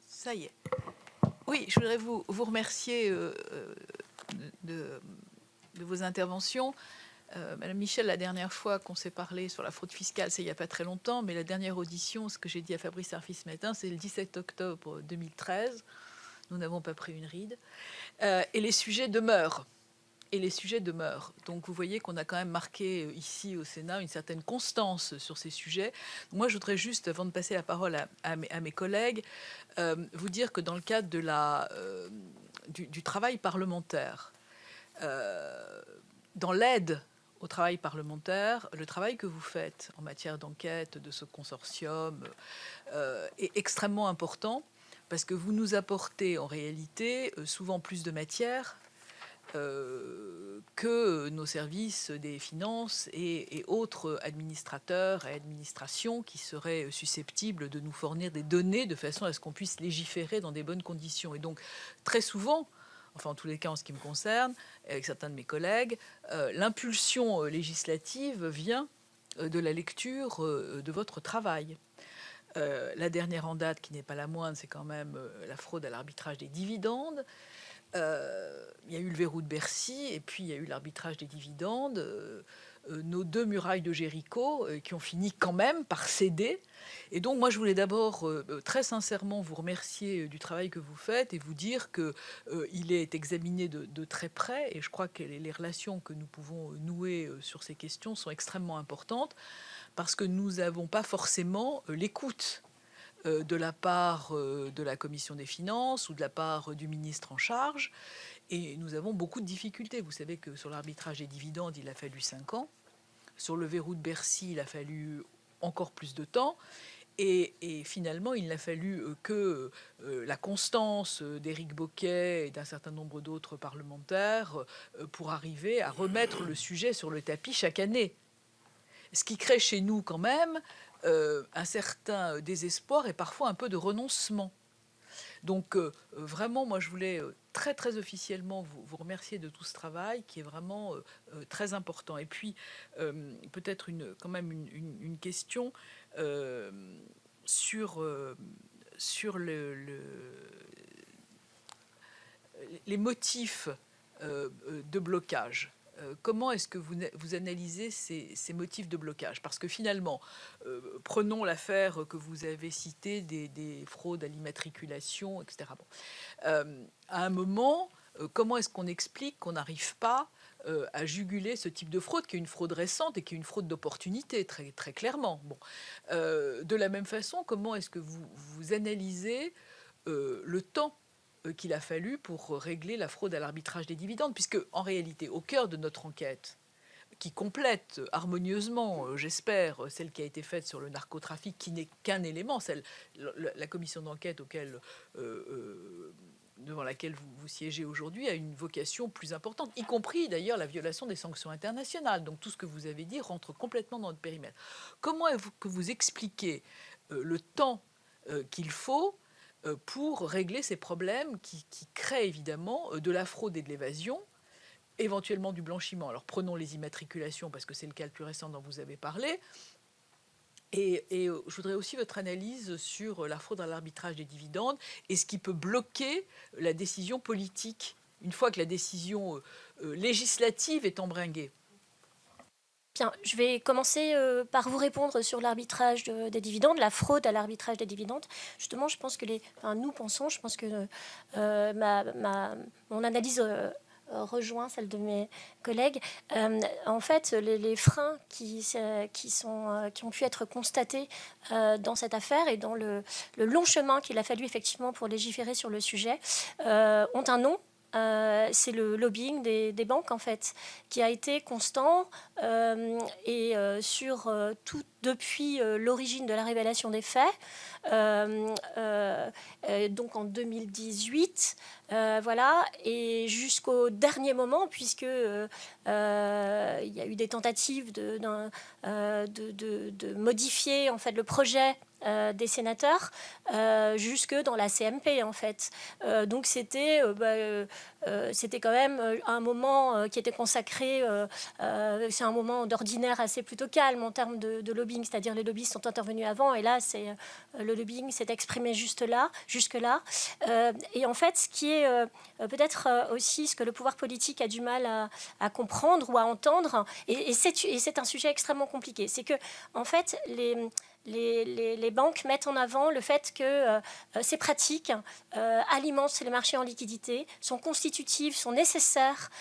Ça y est. Oui, je voudrais vous remercier de vos interventions. Madame Michel, la dernière fois qu'on s'est parlé sur la fraude fiscale, c'est il n'y a pas très longtemps, mais la dernière audition, ce que j'ai dit à Fabrice Arfi ce matin, c'est le 17 octobre 2013. Nous n'avons pas pris une ride. Et les sujets demeurent. Donc vous voyez qu'on a quand même marqué ici au Sénat une certaine constance sur ces sujets. Moi, je voudrais juste, avant de passer la parole à mes collègues, vous dire que dans le cadre de du travail parlementaire, dans l'aide au travail parlementaire, le travail que vous faites en matière d'enquête de ce consortium est extrêmement important, parce que vous nous apportez en réalité souvent plus de matière que nos services des finances et autres administrateurs et administrations qui seraient susceptibles de nous fournir des données de façon à ce qu'on puisse légiférer dans des bonnes conditions. Et donc, très souvent, enfin en tous les cas en ce qui me concerne, avec certains de mes collègues, l'impulsion législative vient de la lecture de votre travail. La dernière en date, qui n'est pas la moindre, c'est quand même la fraude à l'arbitrage des dividendes. Il y a eu le verrou de Bercy et puis il y a eu l'arbitrage des dividendes. Nos 2 murailles de Jéricho qui ont fini quand même par céder. Et donc moi je voulais d'abord très sincèrement vous remercier du travail que vous faites et vous dire qu'il est examiné de très près, et je crois que les relations que nous pouvons nouer sur ces questions sont extrêmement importantes, parce que nous n'avons pas forcément l'écoute de la part de la Commission des finances ou de la part du ministre en charge. Et nous avons beaucoup de difficultés. Vous savez que sur l'arbitrage des dividendes, il a fallu 5 ans. Sur le verrou de Bercy, il a fallu encore plus de temps. Et finalement, il n'a fallu que la constance d'Éric Bocquet et d'un certain nombre d'autres parlementaires pour arriver à remettre le sujet sur le tapis chaque année. Ce qui crée chez nous quand même un certain désespoir et parfois un peu de renoncement. Donc vraiment, moi je voulais très très officiellement vous remercier de tout ce travail qui est vraiment très important. Et puis peut-être quand même une question sur les motifs de blocage. Comment est-ce que vous analysez ces motifs de blocage? Parce que finalement, prenons l'affaire que vous avez citée des fraudes à l'immatriculation, etc. Bon. À un moment, comment est-ce qu'on explique qu'on n'arrive pas à juguler ce type de fraude, qui est une fraude récente et qui est une fraude d'opportunité, très, très clairement. Bon. De la même façon, comment est-ce que vous analysez le temps qu'il a fallu pour régler la fraude à l'arbitrage des dividendes, puisque en réalité, au cœur de notre enquête, qui complète harmonieusement, j'espère, celle qui a été faite sur le narcotrafic, qui n'est qu'un élément, la commission d'enquête devant laquelle vous siégez aujourd'hui a une vocation plus importante, y compris d'ailleurs la violation des sanctions internationales. Donc tout ce que vous avez dit rentre complètement dans notre périmètre. Comment est-ce que vous expliquez le temps qu'il faut pour régler ces problèmes qui créent évidemment de la fraude et de l'évasion, éventuellement du blanchiment? Alors prenons les immatriculations, parce que c'est le cas le plus récent dont vous avez parlé. Et je voudrais aussi votre analyse sur la fraude à l'arbitrage des dividendes et ce qui peut bloquer la décision politique une fois que la décision législative est embringuée. Bien, je vais commencer par vous répondre sur l'arbitrage des dividendes, la fraude à l'arbitrage des dividendes. Justement, je pense que nous pensons, je pense que mon analyse rejoint celle de mes collègues. En fait, les freins qui ont pu être constatés dans cette affaire et dans le long chemin qu'il a fallu effectivement pour légiférer sur le sujet ont un nom. C'est le lobbying des banques, en fait, qui a été constant et sur tout depuis l'origine de la révélation des faits, donc en 2018, voilà, et jusqu'au dernier moment, puisque il y a eu des tentatives de modifier en fait le projet des sénateurs jusque dans la CMP, en fait. Donc c'était quand même un moment qui était consacré, c'est un moment d'ordinaire assez plutôt calme en termes de lobbying, c'est-à-dire les lobbyistes sont intervenus avant et là le lobbying s'est exprimé jusque-là. Et en fait, ce qui est peut-être aussi ce que le pouvoir politique a du mal à comprendre ou à entendre, et c'est un sujet extrêmement compliqué, c'est que en fait les banques mettent en avant le fait que ces pratiques alimentent les marchés en liquidité, sont constitutives, sont nécessaires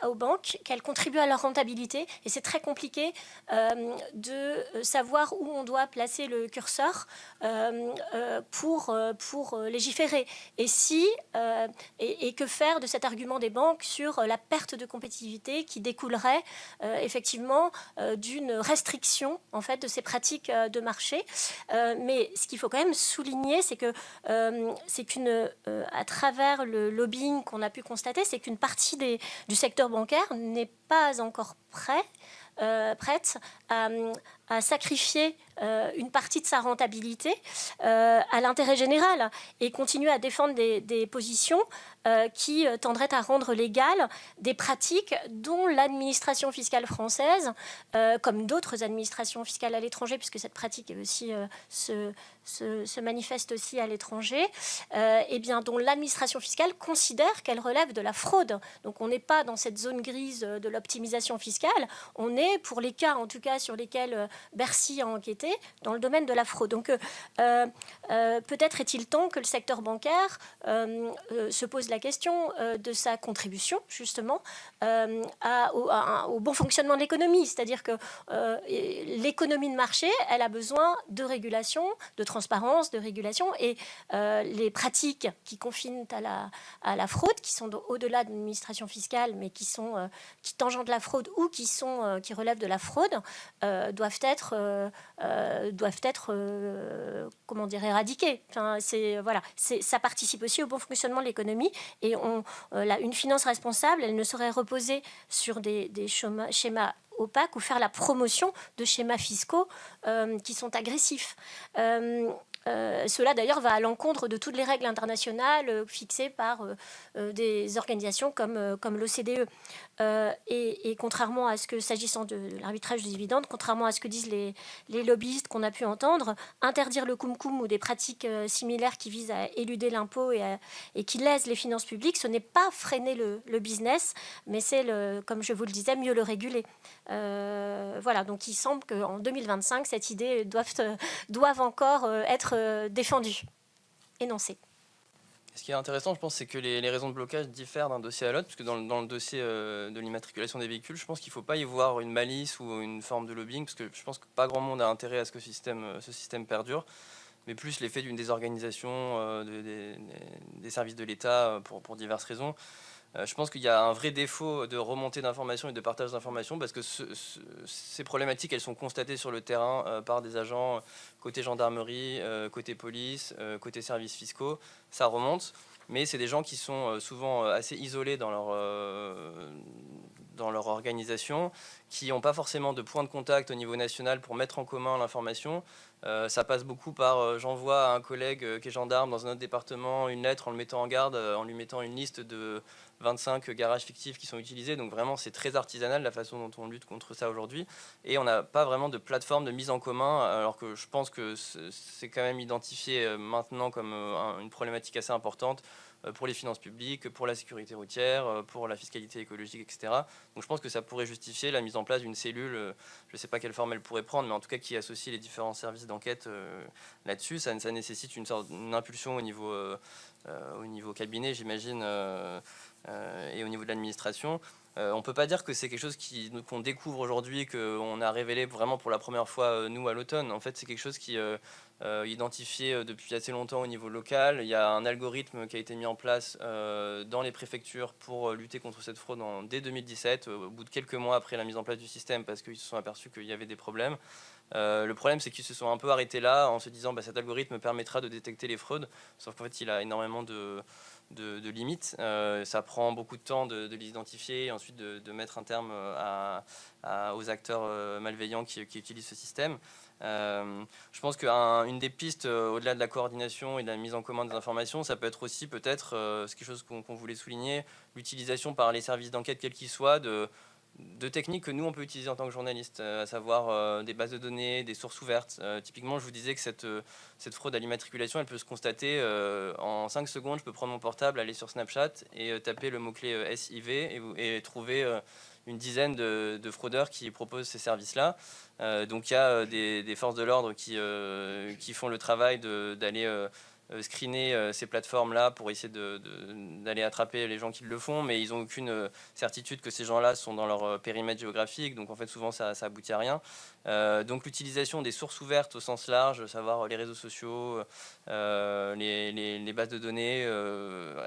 aux banques, qu'elles contribuent à leur rentabilité. Et c'est très compliqué de savoir où on doit placer le curseur pour légiférer. Et que faire de cet argument des banques sur la perte de compétitivité qui découlerait effectivement d'une restriction en fait, de ces pratiques de marché. Mais ce qu'il faut quand même souligner, c'est que à travers le lobbying qu'on a pu constater, c'est qu'une partie du secteur bancaire n'est pas encore prête à sacrifier une partie de sa rentabilité à l'intérêt général et continuer à défendre des positions qui tendraient à rendre légales des pratiques dont l'administration fiscale française, comme d'autres administrations fiscales à l'étranger, puisque cette pratique est aussi, se manifeste aussi à l'étranger, et bien, dont l'administration fiscale considère qu'elle relève de la fraude. Donc on n'est pas dans cette zone grise de l'optimisation fiscale, on est, pour les cas en tout cas sur lesquels Bercy a enquêté, dans le domaine de la fraude. Donc peut-être est-il temps que le secteur bancaire se pose la question de sa contribution justement au bon fonctionnement de l'économie. C'est-à-dire que l'économie de marché, elle a besoin de régulation, de transparence, de régulation, et les pratiques qui confinent à la fraude, qui sont au-delà de l'administration fiscale, mais qui tangentent la fraude ou qui relèvent de la fraude, doivent être comment dire, éradiquées. Enfin, ça participe aussi au bon fonctionnement de l'économie, et une finance responsable, elle ne saurait reposer sur des schémas opaques ou faire la promotion de schémas fiscaux qui sont agressifs. Cela d'ailleurs va à l'encontre de toutes les règles internationales fixées par des organisations comme l'OCDE. Et contrairement à ce que, s'agissant de l'arbitrage des dividendes, contrairement à ce que disent les lobbyistes qu'on a pu entendre, interdire le cum-cum ou des pratiques similaires qui visent à éluder l'impôt et qui lèsent les finances publiques, ce n'est pas freiner le business, mais c'est, comme je vous le disais, mieux le réguler. Voilà, donc il semble qu'en 2025, cette idée doive encore être défendue, énoncée. Ce qui est intéressant, je pense, c'est que les raisons de blocage diffèrent d'un dossier à l'autre, puisque dans le dossier de l'immatriculation des véhicules, je pense qu'il ne faut pas y voir une malice ou une forme de lobbying, parce que je pense que pas grand monde a intérêt à ce que ce système perdure, mais plus l'effet d'une désorganisation des services de l'État pour diverses raisons. Je pense qu'il y a un vrai défaut de remontée d'informations et de partage d'informations, parce que ces problématiques, elles sont constatées sur le terrain par des agents côté gendarmerie, côté police, côté services fiscaux. Ça remonte, mais c'est des gens qui sont souvent assez isolés dans leur organisation, qui n'ont pas forcément de point de contact au niveau national pour mettre en commun l'information. Ça passe beaucoup par j'envoie à un collègue qui est gendarme dans un autre département une lettre en le mettant en garde, en lui mettant une liste de 25 garages fictifs qui sont utilisés. Donc vraiment, c'est très artisanal la façon dont on lutte contre ça aujourd'hui. Et on n'a pas vraiment de plateforme de mise en commun, alors que je pense que c'est quand même identifié maintenant comme une problématique assez importante pour les finances publiques, pour la sécurité routière, pour la fiscalité écologique, etc. Donc je pense que ça pourrait justifier la mise en place d'une cellule, je ne sais pas quelle forme elle pourrait prendre, mais en tout cas qui associe les différents services d'enquête là-dessus. Ça nécessite une impulsion au niveau cabinet, j'imagine, et au niveau de l'administration. On ne peut pas dire que c'est quelque chose qu'on découvre aujourd'hui, qu'on a révélé vraiment pour la première fois, nous, à l'automne. En fait, c'est quelque chose qui est identifié depuis assez longtemps au niveau local. Il y a un algorithme qui a été mis en place dans les préfectures pour lutter contre cette fraude dès 2017, au bout de quelques mois après la mise en place du système, parce qu'ils se sont aperçus qu'il y avait des problèmes. Le problème, c'est qu'ils se sont un peu arrêtés là en se disant cet algorithme permettra de détecter les fraudes, sauf qu'en fait, il a énormément de limites. Ça prend beaucoup de temps de les identifier et ensuite de mettre un terme aux acteurs malveillants qui utilisent ce système. Je pense qu'une des pistes, au-delà de la coordination et de la mise en commun des informations, ça peut être aussi peut-être, c'est quelque chose qu'on voulait souligner, l'utilisation par les services d'enquête, quels qu'ils soient, de techniques que nous on peut utiliser en tant que journaliste, à savoir des bases de données, des sources ouvertes. Typiquement, je vous disais que cette fraude à l'immatriculation, elle peut se constater en 5 secondes. Je peux prendre mon portable, aller sur Snapchat et taper le mot-clé SIV et trouver une dizaine de fraudeurs qui proposent ces services-là. Donc il y a des forces de l'ordre qui font le travail d'aller screener ces plateformes-là pour essayer d'aller attraper les gens qui le font, mais ils n'ont aucune certitude que ces gens-là sont dans leur périmètre géographique, donc en fait souvent ça aboutit à rien. Donc l'utilisation des sources ouvertes au sens large, savoir les réseaux sociaux, les bases de données,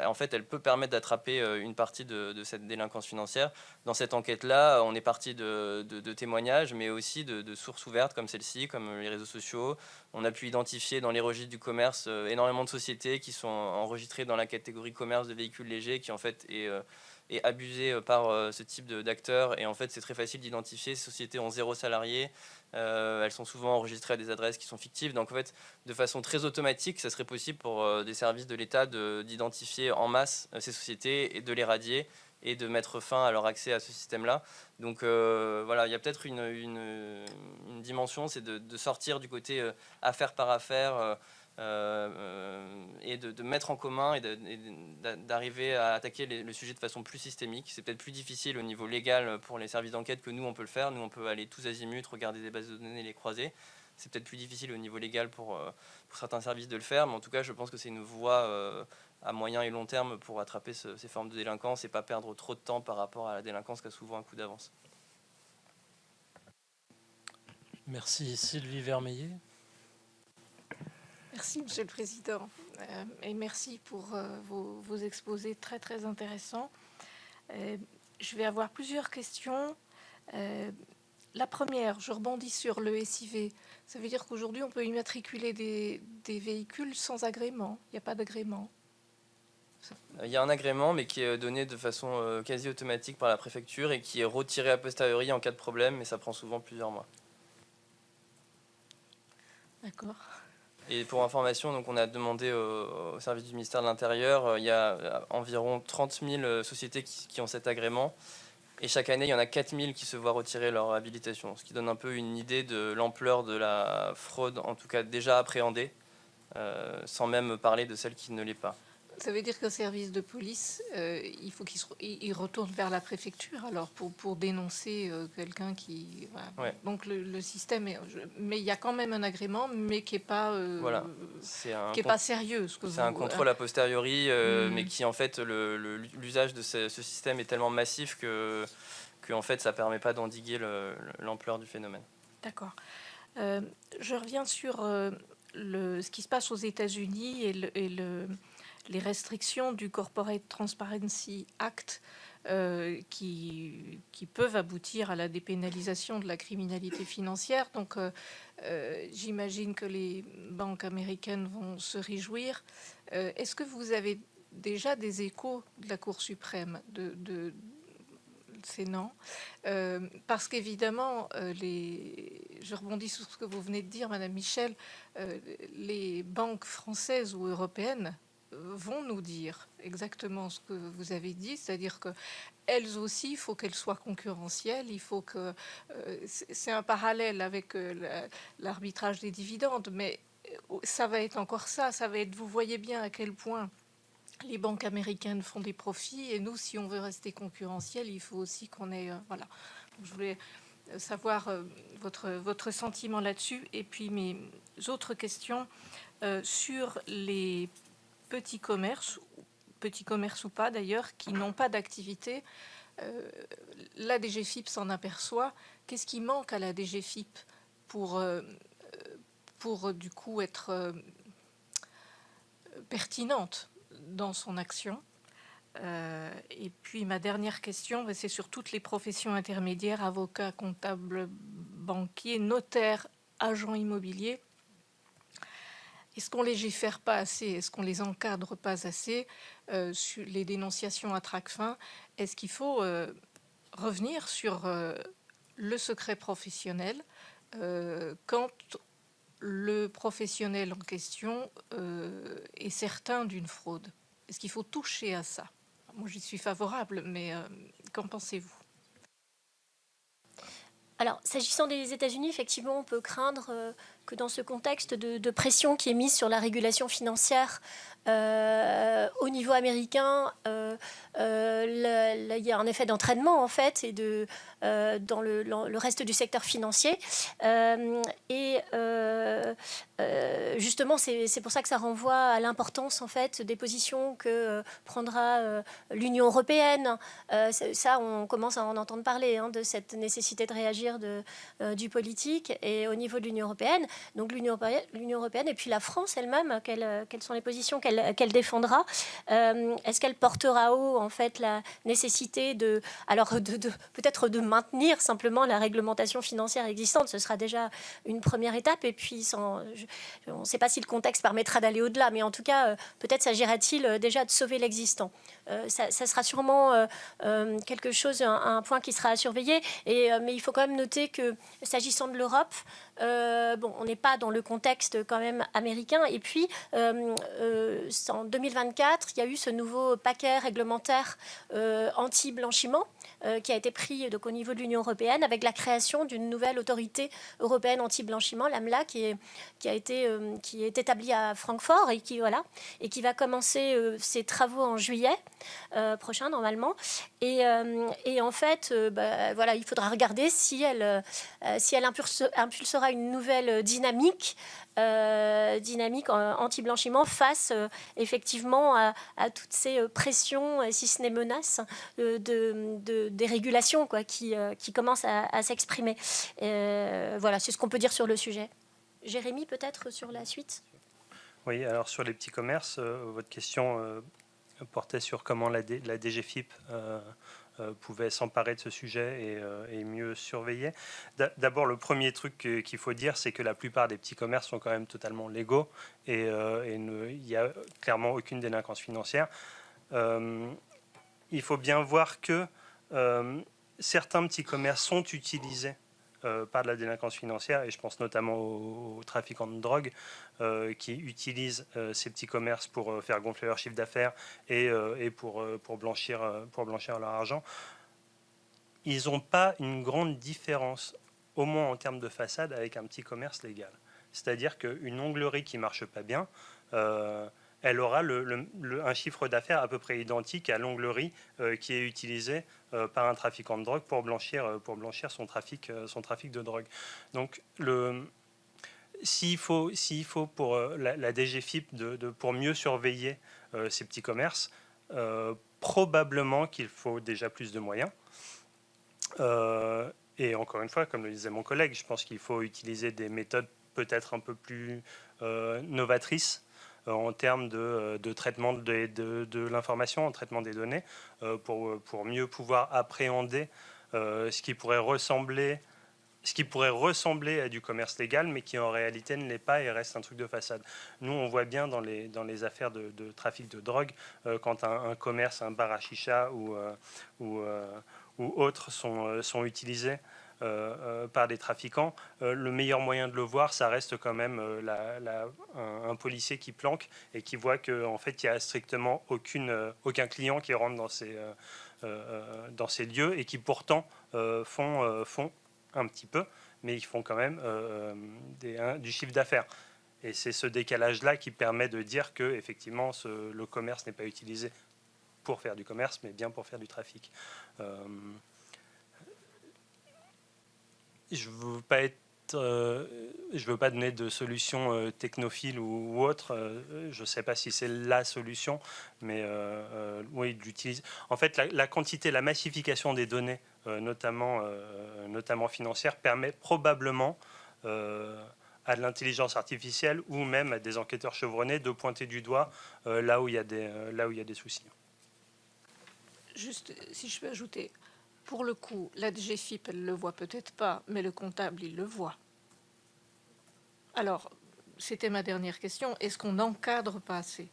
en fait elle peut permettre d'attraper une partie de cette délinquance financière. Dans cette enquête-là, on est parti de témoignages, mais aussi de sources ouvertes comme celle-ci, comme les réseaux sociaux. On a pu identifier dans les registres du commerce énormément de sociétés qui sont enregistrées dans la catégorie commerce de véhicules légers, qui en fait est abusée par ce type d'acteurs. Et en fait, c'est très facile d'identifier. Ces sociétés ont 0 salarié. Elles sont souvent enregistrées à des adresses qui sont fictives. Donc en fait, de façon très automatique, ça serait possible pour des services de l'État d'identifier en masse ces sociétés et de les radier et de mettre fin à leur accès à ce système-là. Donc voilà, il y a peut-être une dimension, c'est de sortir du côté affaire par affaire et de mettre en commun et d'arriver à attaquer le sujet de façon plus systémique. C'est peut-être plus difficile au niveau légal pour les services d'enquête que nous, on peut le faire. Nous, on peut aller tous azimuts, regarder des bases de données, les croiser. C'est peut-être plus difficile au niveau légal pour certains services de le faire, mais en tout cas, je pense que c'est une voie à moyen et long terme pour attraper ces formes de délinquance et pas perdre trop de temps par rapport à la délinquance qui a souvent un coup d'avance. Merci Sylvie Vermeillet. Merci Monsieur le Président et merci pour vos exposés très très intéressants. Je vais avoir plusieurs questions. La première, je rebondis sur le SIV. Ça veut dire qu'aujourd'hui on peut immatriculer des véhicules sans agrément. Il n'y a pas d'agrément. Il y a un agrément, mais qui est donné de façon quasi automatique par la préfecture et qui est retiré a posteriori en cas de problème, mais ça prend souvent plusieurs mois. D'accord. Et pour information, donc on a demandé au service du ministère de l'Intérieur, il y a environ 30 000 sociétés qui ont cet agrément. Et chaque année, il y en a 4 000 qui se voient retirer leur habilitation, ce qui donne un peu une idée de l'ampleur de la fraude, en tout cas déjà appréhendée, sans même parler de celle qui ne l'est pas. Ça veut dire qu'un service de police, il faut qu'il retourne vers la préfecture alors pour dénoncer quelqu'un qui... Voilà. Ouais. Donc le système est... Mais il y a quand même un agrément, mais qui n'est pas, Voilà. C'est pas sérieux. C'est un contrôle a posteriori, mais qui en fait, l'usage de ce système est tellement massif que en fait, ça ne permet pas d'endiguer l'ampleur du phénomène. D'accord. Je reviens sur ce qui se passe aux États-Unis et les restrictions du Corporate Transparency Act qui peuvent aboutir à la dépénalisation de la criminalité financière. Donc, j'imagine que les banques américaines vont se réjouir. Est-ce que vous avez déjà des échos de la Cour suprême c'est non. Parce qu'évidemment, je rebondis sur ce que vous venez de dire, Madame Michel, les banques françaises ou européennes vont nous dire exactement ce que vous avez dit, c'est-à-dire que elles aussi, il faut qu'elles soient concurrentielles, il faut que... c'est un parallèle avec l'arbitrage des dividendes, mais ça va être encore ça va être, vous voyez bien à quel point les banques américaines font des profits, et nous, si on veut rester concurrentiel, il faut aussi qu'on ait... voilà. Donc, je voulais savoir votre sentiment là-dessus, et puis mes autres questions sur les petits commerces ou pas d'ailleurs, qui n'ont pas d'activité. La DGFiP s'en aperçoit. Qu'est-ce qui manque à la DGFiP pour du coup être pertinente dans son action? Et puis ma dernière question, c'est sur toutes les professions intermédiaires, avocats, comptables, banquiers, notaires, agents immobiliers. Est-ce qu'on légifère pas assez? Est-ce qu'on les encadre pas assez sur les dénonciations à Tracfin? Est-ce qu'il faut revenir sur le secret professionnel quand le professionnel en question est certain d'une fraude? Est-ce qu'il faut toucher à ça? Moi, j'y suis favorable, mais qu'en pensez-vous? Alors, s'agissant des États-Unis, effectivement, on peut craindre que dans ce contexte de pression qui est mise sur la régulation financière au niveau américain, il y a un effet d'entraînement en fait et dans le reste du secteur financier. Justement, c'est pour ça que ça renvoie à l'importance en fait des positions que prendra l'Union européenne. Ça, on commence à en entendre parler de cette nécessité de réagir du politique et au niveau de l'Union européenne. Donc l'Union européenne et puis la France elle-même, quelles sont les positions qu'elle défendra? Est-ce qu'elle portera haut en fait la nécessité peut-être de maintenir simplement la réglementation financière existante? Ce sera déjà une première étape. Et puis, on ne sait pas si le contexte permettra d'aller au-delà, mais en tout cas, peut-être s'agira-t-il déjà de sauver l'existant. Ça sera sûrement quelque chose, un point qui sera à surveiller. Mais il faut quand même noter que, s'agissant de l'Europe, on n'est pas dans le contexte quand même américain. Et puis, en 2024, il y a eu ce nouveau paquet réglementaire anti-blanchiment qui a été pris donc, au niveau de l'Union européenne avec la création d'une nouvelle autorité européenne anti-blanchiment, l'AMLA, qui est établie à Francfort et qui va commencer ses travaux en juillet prochain normalement. Et en fait, il faudra regarder si elle impulsera une nouvelle dynamique anti-blanchiment face effectivement à toutes ces pressions, si ce n'est menaces, des régulations qui commencent à s'exprimer. Voilà, c'est ce qu'on peut dire sur le sujet. Jérémy, peut-être sur la suite? Oui, alors sur les petits commerces, votre question portait sur comment la DGFiP pouvait s'emparer de ce sujet et mieux surveiller. D'abord, le premier truc qu'il faut dire, c'est que la plupart des petits commerces sont quand même totalement légaux et il n'y a clairement aucune délinquance financière. Il faut bien voir que certains petits commerces sont utilisés par de la délinquance financière, et je pense notamment aux trafiquants de drogue qui utilisent ces petits commerces pour faire gonfler leur chiffre d'affaires et pour blanchir leur argent. Ils n'ont pas une grande différence, au moins en termes de façade, avec un petit commerce légal. C'est-à-dire qu'une onglerie qui ne marche pas bien, elle aura un chiffre d'affaires à peu près identique à l'onglerie qui est utilisée par un trafiquant de drogue pour blanchir son trafic de drogue. Donc, s'il faut pour la DGFiP pour mieux surveiller ces petits commerces, probablement qu'il faut déjà plus de moyens. Et encore une fois, comme le disait mon collègue, je pense qu'il faut utiliser des méthodes peut-être un peu plus novatrices en termes de traitement de l'information, en traitement des données, pour mieux pouvoir appréhender ce qui pourrait ressembler à du commerce légal, mais qui en réalité ne l'est pas et reste un truc de façade. Nous, on voit bien dans les affaires de trafic de drogue, quand un commerce, un bar à chicha ou autres sont utilisés par des trafiquants, le meilleur moyen de le voir, ça reste quand même un policier qui planque et qui voit qu'en fait, il n'y a strictement aucun client qui rentre dans ces lieux et qui pourtant font un petit peu, mais ils font quand même du chiffre d'affaires. Et c'est ce décalage-là qui permet de dire que effectivement, le commerce n'est pas utilisé pour faire du commerce, mais bien pour faire du trafic. Je veux pas donner de solution technophile ou autre. Je ne sais pas si c'est la solution, mais oui, d'utiliser. En fait, la quantité, la massification des données, notamment financières, permet probablement à de l'intelligence artificielle ou même à des enquêteurs chevronnés de pointer du doigt là où il y a des soucis. Juste, si je peux ajouter, pour le coup, la DGFiP, elle ne le voit peut-être pas, mais le comptable, il le voit. Alors, c'était ma dernière question. Est-ce qu'on n'encadre pas assez?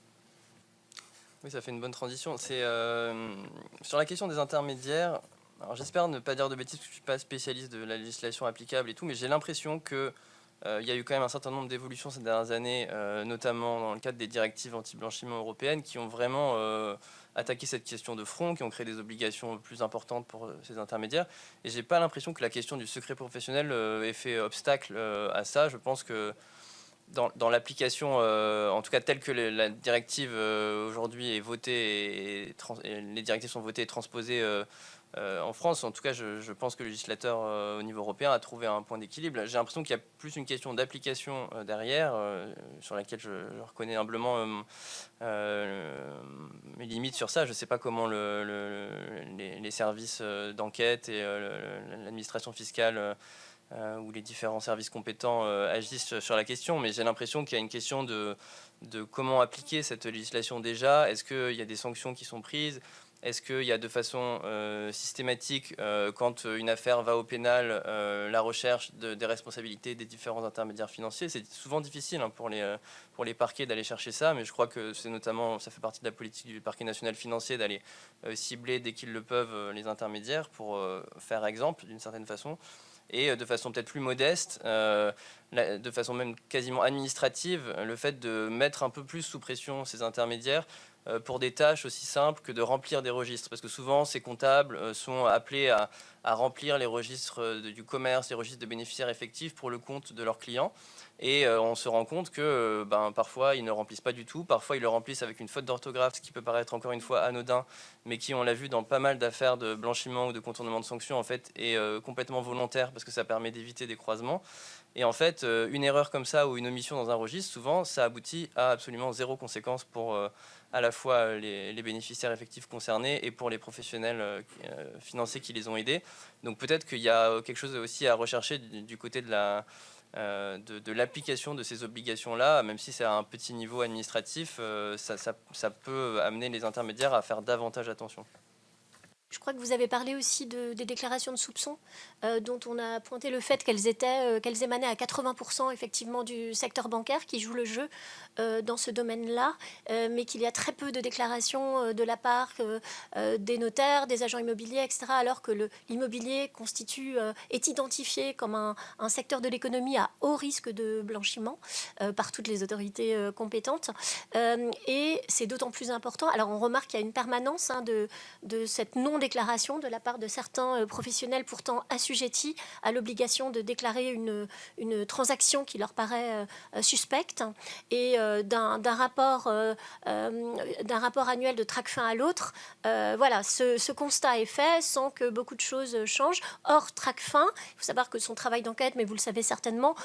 Oui, ça fait une bonne transition. C'est sur la question des intermédiaires. Alors, j'espère ne pas dire de bêtises parce que je ne suis pas spécialiste de la législation applicable et tout, mais j'ai l'impression que il y a eu quand même un certain nombre d'évolutions ces dernières années, notamment dans le cadre des directives anti-blanchiment européennes, qui ont vraiment attaqué cette question de front, qui ont créé des obligations plus importantes pour ces intermédiaires. Et j'ai pas l'impression que la question du secret professionnel ait fait obstacle à ça. Je pense que dans l'application, en tout cas telle que la directive aujourd'hui est votée et les directives sont votées et transposées en France, en tout cas, je pense que le législateur au niveau européen a trouvé un point d'équilibre. J'ai l'impression qu'il y a plus une question d'application derrière, sur laquelle je reconnais humblement mes limites sur ça. Je ne sais pas comment les services d'enquête et l'administration fiscale où les différents services compétents agissent sur la question, mais j'ai l'impression qu'il y a une question de comment appliquer cette législation déjà. Est-ce qu'il y a des sanctions qui sont prises ? Est-ce qu'il y a de façon systématique, quand une affaire va au pénal, la recherche des responsabilités des différents intermédiaires financiers ? C'est souvent difficile pour les parquets d'aller chercher ça, mais je crois que ça fait partie de la politique du parquet national financier d'aller cibler dès qu'ils le peuvent les intermédiaires pour faire exemple d'une certaine façon. Et de façon peut-être plus modeste, de façon même quasiment administrative, le fait de mettre un peu plus sous pression ces intermédiaires pour des tâches aussi simples que de remplir des registres. Parce que souvent, ces comptables sont appelés à remplir les registres du commerce, les registres de bénéficiaires effectifs pour le compte de leurs clients. Et on se rend compte que parfois, ils ne remplissent pas du tout. Parfois, ils le remplissent avec une faute d'orthographe, ce qui peut paraître encore une fois anodin, mais qui, on l'a vu dans pas mal d'affaires de blanchiment ou de contournement de sanctions, en fait, est complètement volontaire parce que ça permet d'éviter des croisements. Et en fait, une erreur comme ça ou une omission dans un registre, souvent, ça aboutit à absolument zéro conséquence pour à la fois les bénéficiaires effectifs concernés et pour les professionnels financiers qui les ont aidés. Donc peut-être qu'il y a quelque chose aussi à rechercher du côté de l'application de ces obligations-là, même si c'est à un petit niveau administratif, ça peut amener les intermédiaires à faire davantage attention. Je crois que vous avez parlé aussi des déclarations de soupçons, dont on a pointé le fait qu'elles émanaient à 80% effectivement du secteur bancaire qui joue le jeu dans ce domaine-là, mais qu'il y a très peu de déclarations de la part des notaires, des agents immobiliers, etc., alors que l'immobilier est identifié comme un secteur de l'économie à haut risque de blanchiment par toutes les autorités compétentes. Et c'est d'autant plus important. Alors on remarque qu'il y a une permanence de cette non-déclaration de la part de certains professionnels pourtant assujettis à l'obligation de déclarer une transaction qui leur paraît suspecte. Et d'un rapport annuel de Tracfin à l'autre, voilà, ce constat est fait sans que beaucoup de choses changent. Or, Tracfin, il faut savoir que son travail d'enquête, mais vous le savez certainement,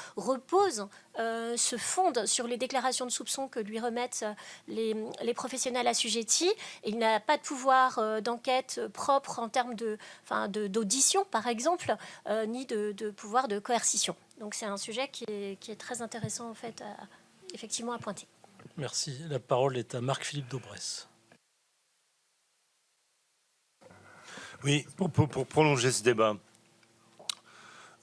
se fonde sur les déclarations de soupçons que lui remettent les professionnels assujettis. Et il n'a pas de pouvoir d'enquête propre en termes d'audition, par exemple, ni de pouvoir de coercition. Donc c'est un sujet qui est très intéressant en fait, effectivement à pointer. Merci. La parole est à Marc-Philippe Daubresse. Oui, pour prolonger ce débat,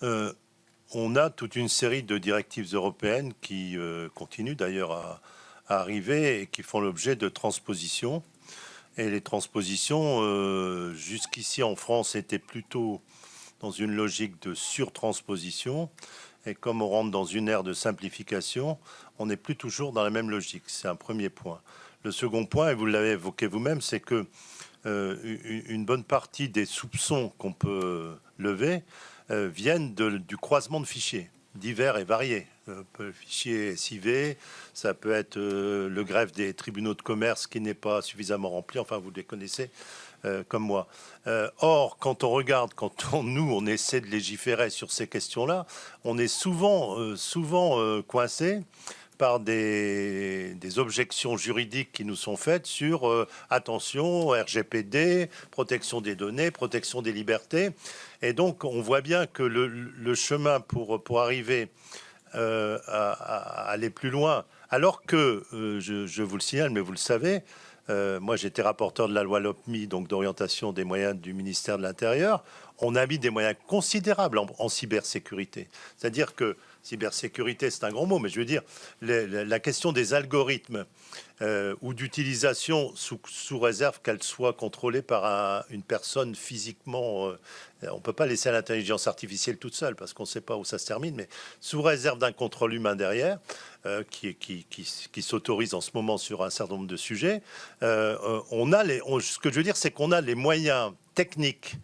on a toute une série de directives européennes qui continuent d'ailleurs à arriver et qui font l'objet de transpositions. Et les transpositions, jusqu'ici en France, étaient plutôt dans une logique de surtransposition. Et comme on rentre dans une ère de simplification, on n'est plus toujours dans la même logique. C'est un premier point. Le second point, et vous l'avez évoqué vous-même, c'est que une bonne partie des soupçons qu'on peut lever viennent du croisement de fichiers divers et variés. Le fichier SIV, ça peut être le greffe des tribunaux de commerce qui n'est pas suffisamment rempli. Enfin, vous les connaissez comme moi. Or, quand on essaie de légiférer sur ces questions-là, on est souvent coincé par des objections juridiques qui nous sont faites sur attention, RGPD, protection des données, protection des libertés. Et donc, on voit bien que le chemin pour arriver à aller plus loin, alors que, je vous le signale, mais vous le savez, moi j'étais rapporteur de la loi LOPMI, donc d'orientation des moyens du ministère de l'Intérieur, on a mis des moyens considérables en cybersécurité. C'est-à-dire que cybersécurité, c'est un grand mot, mais je veux dire, la question des algorithmes ou d'utilisation sous réserve qu'elle soit contrôlée par une personne physiquement. On ne peut pas laisser à l'intelligence artificielle toute seule parce qu'on ne sait pas où ça se termine, mais sous réserve d'un contrôle humain derrière, qui s'autorise en ce moment sur un certain nombre de sujets, ce que je veux dire, c'est qu'on a les moyens techniques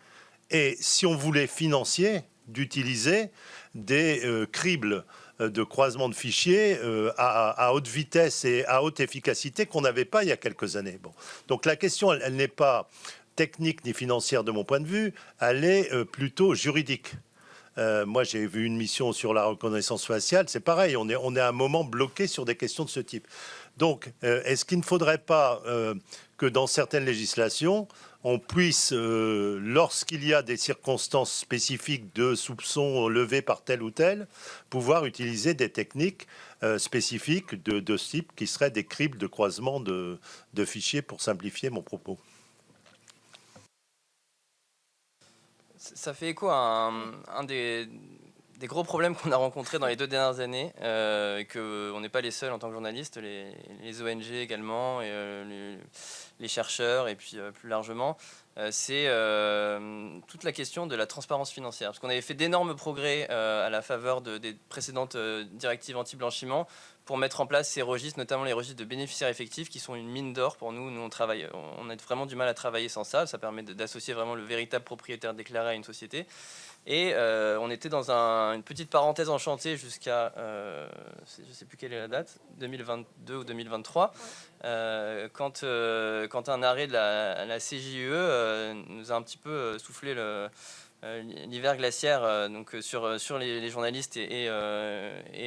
et, si on voulait, financiers, d'utiliser des cribles de croisement de fichiers à haute vitesse et à haute efficacité qu'on n'avait pas il y a quelques années. Bon. Donc la question, elle n'est pas technique ni financière de mon point de vue, elle est plutôt juridique. Moi, j'ai vu une mission sur la reconnaissance faciale, c'est pareil, on est à un moment bloqué sur des questions de ce type. Donc, est-ce qu'il ne faudrait pas que dans certaines législations, on puisse, lorsqu'il y a des circonstances spécifiques de soupçons levés par tel ou tel, pouvoir utiliser des techniques spécifiques de ce type qui seraient des cribles de croisement de fichiers, pour simplifier mon propos. Ça fait écho à un des gros problèmes qu'on a rencontrés dans les 2 dernières années, et qu'on n'est pas les seuls en tant que journalistes, les ONG également, et les chercheurs, et puis plus largement, c'est toute la question de la transparence financière. Parce qu'on avait fait d'énormes progrès à la faveur des précédentes directives anti-blanchiment pour mettre en place ces registres, notamment les registres de bénéficiaires effectifs, qui sont une mine d'or pour nous. Nous, on a vraiment du mal à travailler sans ça. Ça permet d'associer vraiment le véritable propriétaire déclaré à une société. Et on était dans une petite parenthèse enchantée jusqu'à, je ne sais plus quelle est la date, 2022 ou 2023, quand un arrêt de la CJUE nous a un petit peu soufflé l'hiver glaciaire donc sur les journalistes et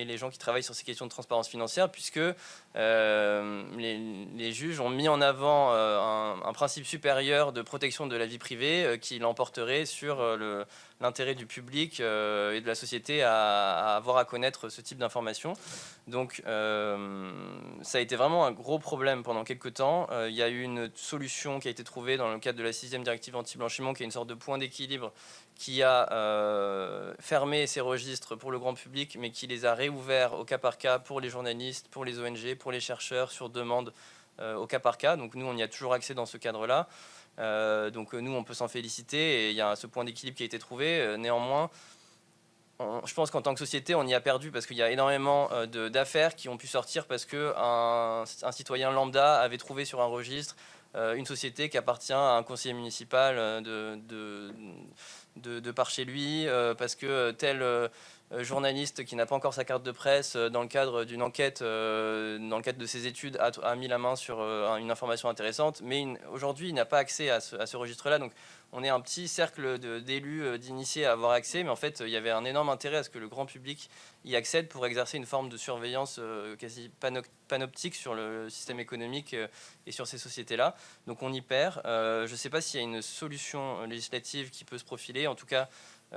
les gens qui travaillent sur ces questions de transparence financière, puisque les juges ont mis en avant un principe supérieur de protection de la vie privée qui l'emporterait sur l'intérêt du public et de la société à avoir à connaître ce type d'informations. Donc ça a été vraiment un gros problème pendant quelques temps. Il y a eu une solution qui a été trouvée dans le cadre de la 6e directive anti-blanchiment, qui est une sorte de point d'équilibre, qui a fermé ces registres pour le grand public, mais qui les a réouverts au cas par cas pour les journalistes, pour les ONG, pour les chercheurs, sur demande au cas par cas. Donc nous, on y a toujours accès dans ce cadre-là. Donc nous, on peut s'en féliciter, et il y a ce point d'équilibre qui a été trouvé. Néanmoins, je pense qu'en tant que société, on y a perdu, parce qu'il y a énormément d'affaires qui ont pu sortir parce qu'un citoyen lambda avait trouvé sur un registre une société qui appartient à un conseiller municipal de par chez lui, parce que tel journaliste qui n'a pas encore sa carte de presse, dans le cadre d'une enquête, dans le cadre de ses études, a mis la main sur une information intéressante, mais aujourd'hui il n'a pas accès à ce registre-là. Donc on est un petit cercle d'élus, d'initiés à avoir accès, mais en fait il y avait un énorme intérêt à ce que le grand public y accède pour exercer une forme de surveillance quasi panoptique sur le système économique et sur ces sociétés-là. Donc on y perd. Je ne sais pas s'il y a une solution législative qui peut se profiler. En tout cas,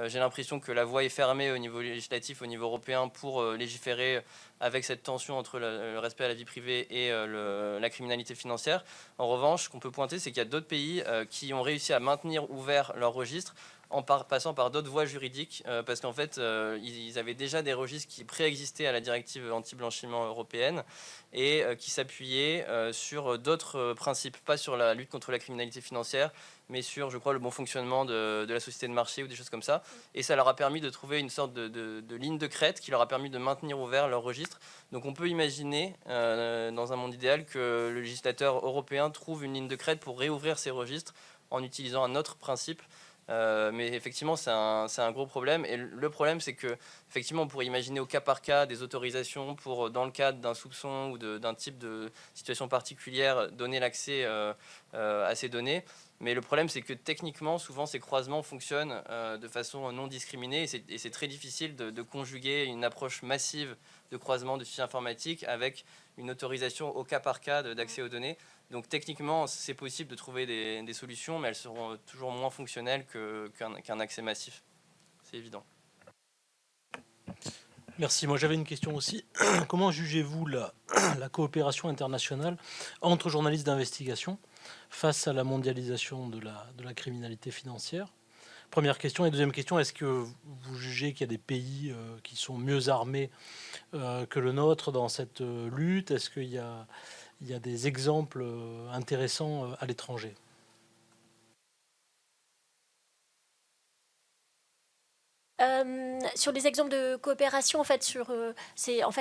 j'ai l'impression que la voie est fermée au niveau législatif, au niveau européen, pour légiférer avec cette tension entre le respect à la vie privée et la criminalité financière. En revanche, ce qu'on peut pointer, c'est qu'il y a d'autres pays qui ont réussi à maintenir ouvert leur registre en passant par d'autres voies juridiques, parce qu'en fait, ils avaient déjà des registres qui préexistaient à la directive anti-blanchiment européenne et qui s'appuyaient sur d'autres principes, pas sur la lutte contre la criminalité financière, mais sur, je crois, le bon fonctionnement de la société de marché ou des choses comme ça. Et ça leur a permis de trouver une sorte de ligne de crête qui leur a permis de maintenir ouvert leur registre. Donc on peut imaginer, dans un monde idéal, que le législateur européen trouve une ligne de crête pour réouvrir ces registres en utilisant un autre principe. Mais effectivement, c'est un gros problème. Et le problème, c'est que effectivement, on pourrait imaginer au cas par cas des autorisations pour, dans le cadre d'un soupçon ou d'un type de situation particulière, donner l'accès à ces données. Mais le problème, c'est que techniquement, souvent, ces croisements fonctionnent de façon non discriminée, et c'est très difficile de conjuguer une approche massive de croisement de fichiers informatiques avec une autorisation au cas par cas d'accès aux données. Donc techniquement, c'est possible de trouver des solutions, mais elles seront toujours moins fonctionnelles qu'un accès massif. C'est évident. Merci. Moi, j'avais une question aussi. Comment jugez-vous la coopération internationale entre journalistes d'investigation face à la mondialisation de la criminalité financière? Première question. Et deuxième question, est-ce que vous jugez qu'il y a des pays qui sont mieux armés que le nôtre dans cette lutte? Est-ce qu'il y a des exemples intéressants à l'étranger? Sur les exemples de coopération, en fait,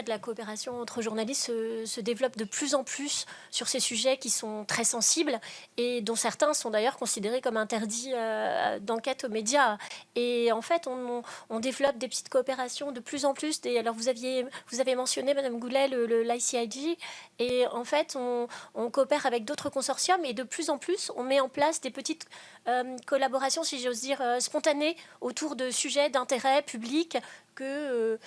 la coopération entre journalistes se développe de plus en plus sur ces sujets qui sont très sensibles et dont certains sont d'ailleurs considérés comme interdits d'enquête aux médias. Et en fait, on développe des petites coopérations de plus en plus. Alors, vous avez mentionné, Madame Goulet, l'ICIG. Et en fait, on coopère avec d'autres consortiums et de plus en plus, on met en place des petites collaborations, si j'ose dire, spontanées autour de sujets d'intérêt public que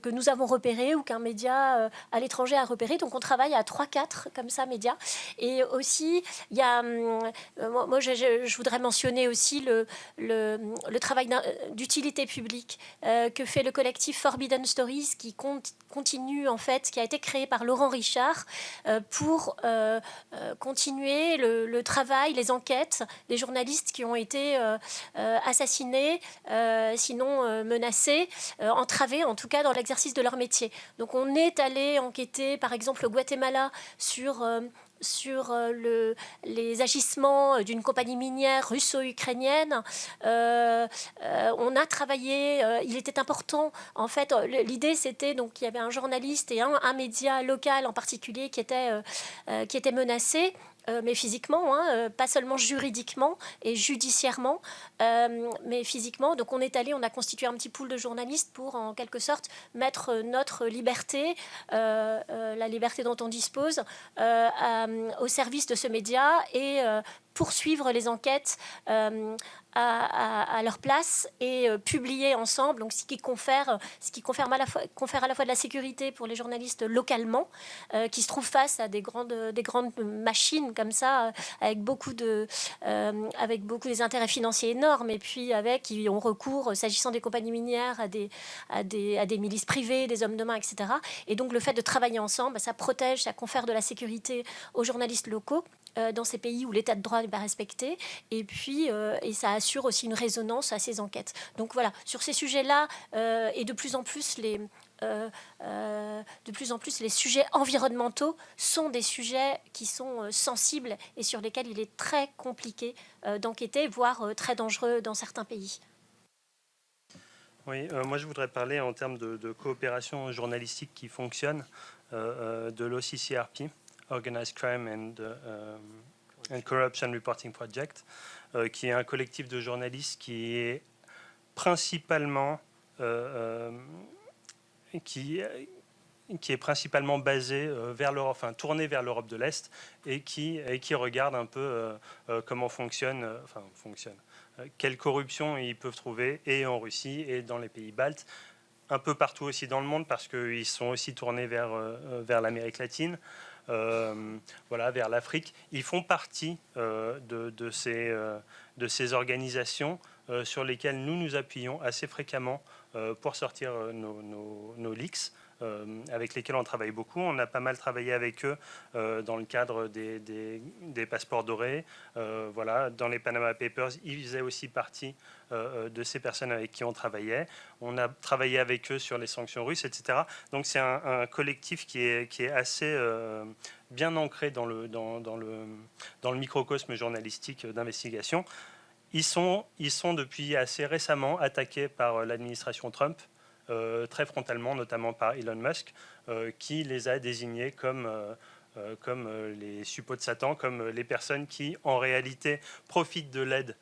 nous avons repérés ou qu'un média à l'étranger a repéré. Donc on travaille à 3-4 comme ça médias. Et aussi, il y a, moi je voudrais mentionner aussi le travail d'utilité publique que fait le collectif Forbidden Stories, qui continue en fait, qui a été créé par Laurent Richard pour continuer le travail, les enquêtes des journalistes qui ont été assassinés, sinon menacés, entravés en tout cas dans l'exercice de leur métier. Donc on est allé enquêter par exemple au Guatemala sur les agissements d'une compagnie minière russo-ukrainienne. On a travaillé, il était important, en fait, l'idée c'était donc qu'il y avait un journaliste et un média local en particulier qui était menacé. Mais physiquement, pas seulement juridiquement et judiciairement, mais physiquement. Donc on est allé, on a constitué un petit pool de journalistes pour en quelque sorte mettre notre liberté, la liberté dont on dispose, au service de ce média et poursuivre les enquêtes à leur place et publier ensemble, donc ce qui confère à la fois de la sécurité pour les journalistes localement, qui se trouvent face à des grandes machines comme ça, avec beaucoup des intérêts financiers énormes, et puis qui ont recours, s'agissant des compagnies minières, à des milices privées, des hommes de main, etc. Et donc le fait de travailler ensemble, ça protège, ça confère de la sécurité aux journalistes locaux dans ces pays où l'état de droit n'est pas respecté, et puis et ça assure aussi une résonance à ces enquêtes. Donc voilà, sur ces sujets-là, et de plus en plus les sujets environnementaux sont des sujets qui sont sensibles et sur lesquels il est très compliqué d'enquêter, voire très dangereux dans certains pays. Oui, moi je voudrais parler en termes de coopération journalistique qui fonctionne de l'OCCRP, Organized Crime and Corruption Reporting Project, qui est un collectif de journalistes qui est principalement basé vers l'Europe, enfin tourné vers l'Europe de l'Est, et qui regarde un peu comment fonctionne, quelle corruption ils peuvent trouver, et en Russie et dans les pays baltes, un peu partout aussi dans le monde, parce qu'ils sont aussi tournés vers l'Amérique latine, vers l'Afrique. Ils font partie de ces organisations sur lesquelles nous appuyons assez fréquemment pour sortir nos leaks, avec lesquels on travaille beaucoup. On a pas mal travaillé avec eux dans le cadre des passeports dorés. Dans les Panama Papers, ils faisaient aussi partie de ces personnes avec qui on travaillait. On a travaillé avec eux sur les sanctions russes, etc. Donc c'est un collectif qui est assez bien ancré dans le microcosme journalistique d'investigation. Ils sont depuis assez récemment attaqués par l'administration Trump, très frontalement, notamment par Elon Musk, qui les a désignés comme les suppôts de Satan, comme les personnes qui, en réalité, profitent de l'aide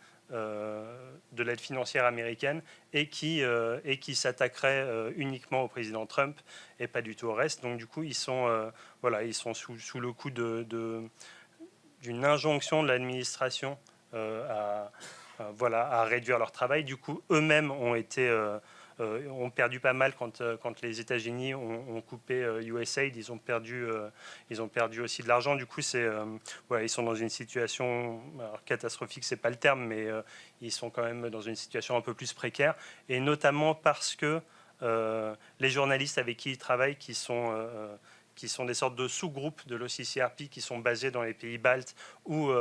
financière américaine et qui s'attaqueraient uniquement au président Trump et pas du tout au reste. Donc, du coup, ils sont sous le coup d'une injonction de l'administration à réduire leur travail. Du coup, eux-mêmes ont perdu pas mal quand les États-Unis ont coupé USAID. Ils ont perdu aussi de l'argent. Du coup, ils sont dans une situation catastrophique, c'est pas le terme, mais ils sont quand même dans une situation un peu plus précaire, et notamment parce que les journalistes avec qui ils travaillent, qui sont des sortes de sous-groupes de l'OCCRP, qui sont basés dans les pays baltes ou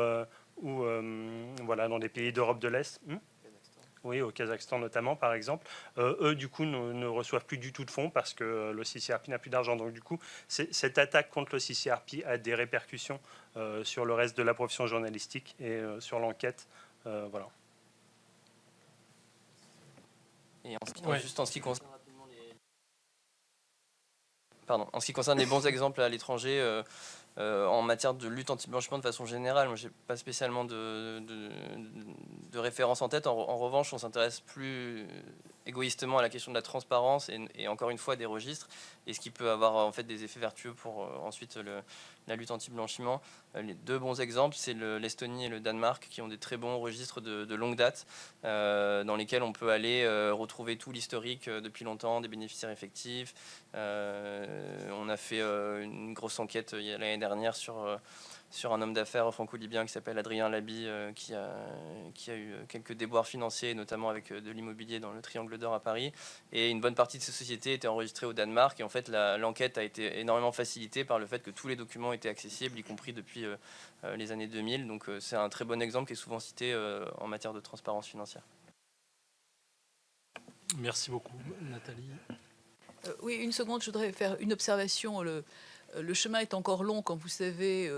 ou voilà, dans des pays d'Europe de l'Est. Oui, au Kazakhstan notamment, par exemple. Eux, du coup, ne reçoivent plus du tout de fonds parce que l'OCCRP n'a plus d'argent. Donc, du coup, cette attaque contre l'OCCRP a des répercussions sur le reste de la profession journalistique et sur l'enquête. Voilà. Et Ouais. juste en ce qui concerne rapidement en ce qui concerne les bons exemples à l'étranger, en matière de lutte anti-blanchiment de façon générale, moi j'ai pas spécialement de référence en tête. En revanche, on s'intéresse plus égoïstement à la question de la transparence et encore une fois des registres, et ce qui peut avoir en fait des effets vertueux pour ensuite la lutte anti-blanchiment. Les deux bons exemples, c'est l'Estonie et le Danemark, qui ont des très bons registres de longue date, dans lesquels on peut aller retrouver tout l'historique depuis longtemps des bénéficiaires effectifs. On a fait une grosse enquête l'année dernière sur un homme d'affaires franco-libyen qui s'appelle Adrien Labi, qui a eu quelques déboires financiers, notamment avec de l'immobilier dans le Triangle d'Or à Paris. Et une bonne partie de ces sociétés étaient enregistrées au Danemark. Et en fait, l'enquête a été énormément facilitée par le fait que tous les documents étaient accessibles, y compris depuis les années 2000. Donc c'est un très bon exemple qui est souvent cité en matière de transparence financière. Merci beaucoup, Nathalie. Oui, une seconde, je voudrais faire une observation. Le chemin est encore long quand vous savez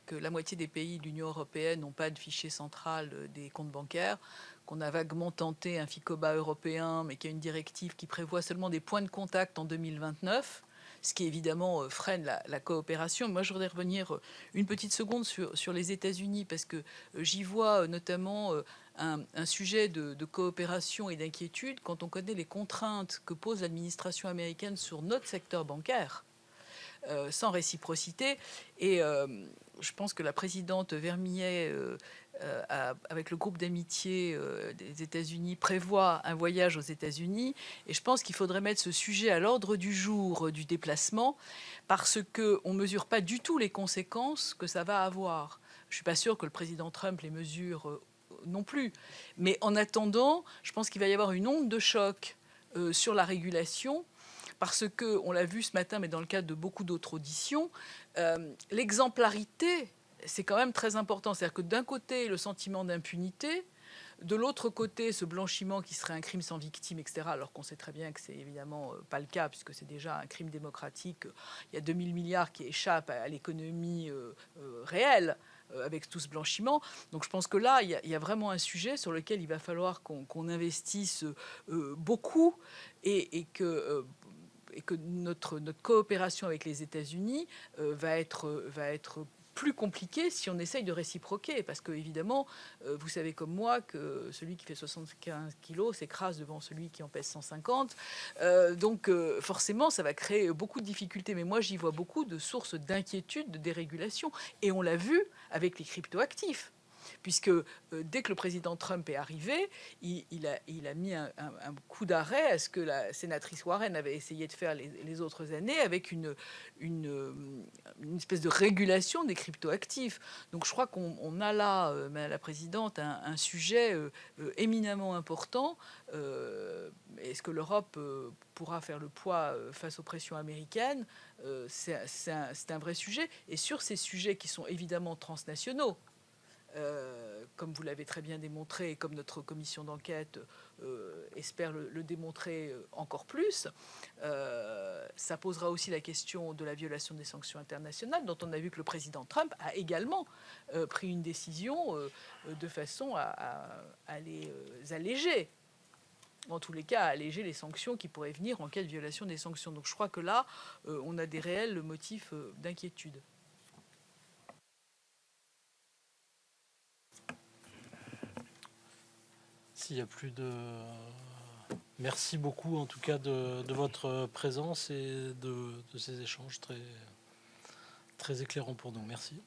que la moitié des pays de l'Union européenne n'ont pas de fichier central des comptes bancaires, qu'on a vaguement tenté un FICOBA européen, mais qu'il y a une directive qui prévoit seulement des points de contact en 2029, ce qui évidemment freine la coopération. Moi, je voudrais revenir une petite seconde sur les États-Unis, parce que j'y vois notamment un sujet de coopération et d'inquiétude quand on connaît les contraintes que pose l'administration américaine sur notre secteur bancaire, sans réciprocité. Et je pense que la présidente Vermillet, avec le groupe d'amitié des États-Unis, prévoit un voyage aux États-Unis. Et je pense qu'il faudrait mettre ce sujet à l'ordre du jour du déplacement, parce qu'on ne mesure pas du tout les conséquences que ça va avoir. Je ne suis pas sûre que le président Trump les mesure non plus. Mais en attendant, je pense qu'il va y avoir une onde de choc sur la régulation, parce que, on l'a vu ce matin, mais dans le cadre de beaucoup d'autres auditions, l'exemplarité, c'est quand même très important. C'est-à-dire que d'un côté, le sentiment d'impunité, de l'autre côté, ce blanchiment qui serait un crime sans victime, etc., alors qu'on sait très bien que c'est évidemment pas le cas, puisque c'est déjà un crime démocratique. Il y a 2000 milliards qui échappent à l'économie réelle avec tout ce blanchiment. Donc je pense que là, il y a vraiment un sujet sur lequel il va falloir qu'on investisse beaucoup, et que notre coopération avec les États-Unis va être plus compliqué si on essaye de réciproquer, parce que évidemment, vous savez comme moi que celui qui fait 75 kilos s'écrase devant celui qui en pèse 150. Donc forcément, ça va créer beaucoup de difficultés. Mais moi, j'y vois beaucoup de sources d'inquiétude, de dérégulation, et on l'a vu avec les cryptoactifs. Puisque dès que le président Trump est arrivé, il a mis un coup d'arrêt à ce que la sénatrice Warren avait essayé de faire les autres années, avec une espèce de régulation des cryptoactifs. Donc je crois qu'on a là, Madame la Présidente, un sujet éminemment important. Est-ce que l'Europe pourra faire le poids face aux pressions américaines? C'est un vrai sujet. Et sur ces sujets qui sont évidemment transnationaux, comme vous l'avez très bien démontré et comme notre commission d'enquête espère le démontrer encore plus, ça posera aussi la question de la violation des sanctions internationales, dont on a vu que le président Trump a également pris une décision de façon à les alléger. En tous les cas, à alléger les sanctions qui pourraient venir en cas de violation des sanctions. Donc je crois que là, on a des réels motifs d'inquiétude. S'il n'y a plus de... Merci beaucoup en tout cas de votre présence et de ces échanges très, très éclairants pour nous. Merci.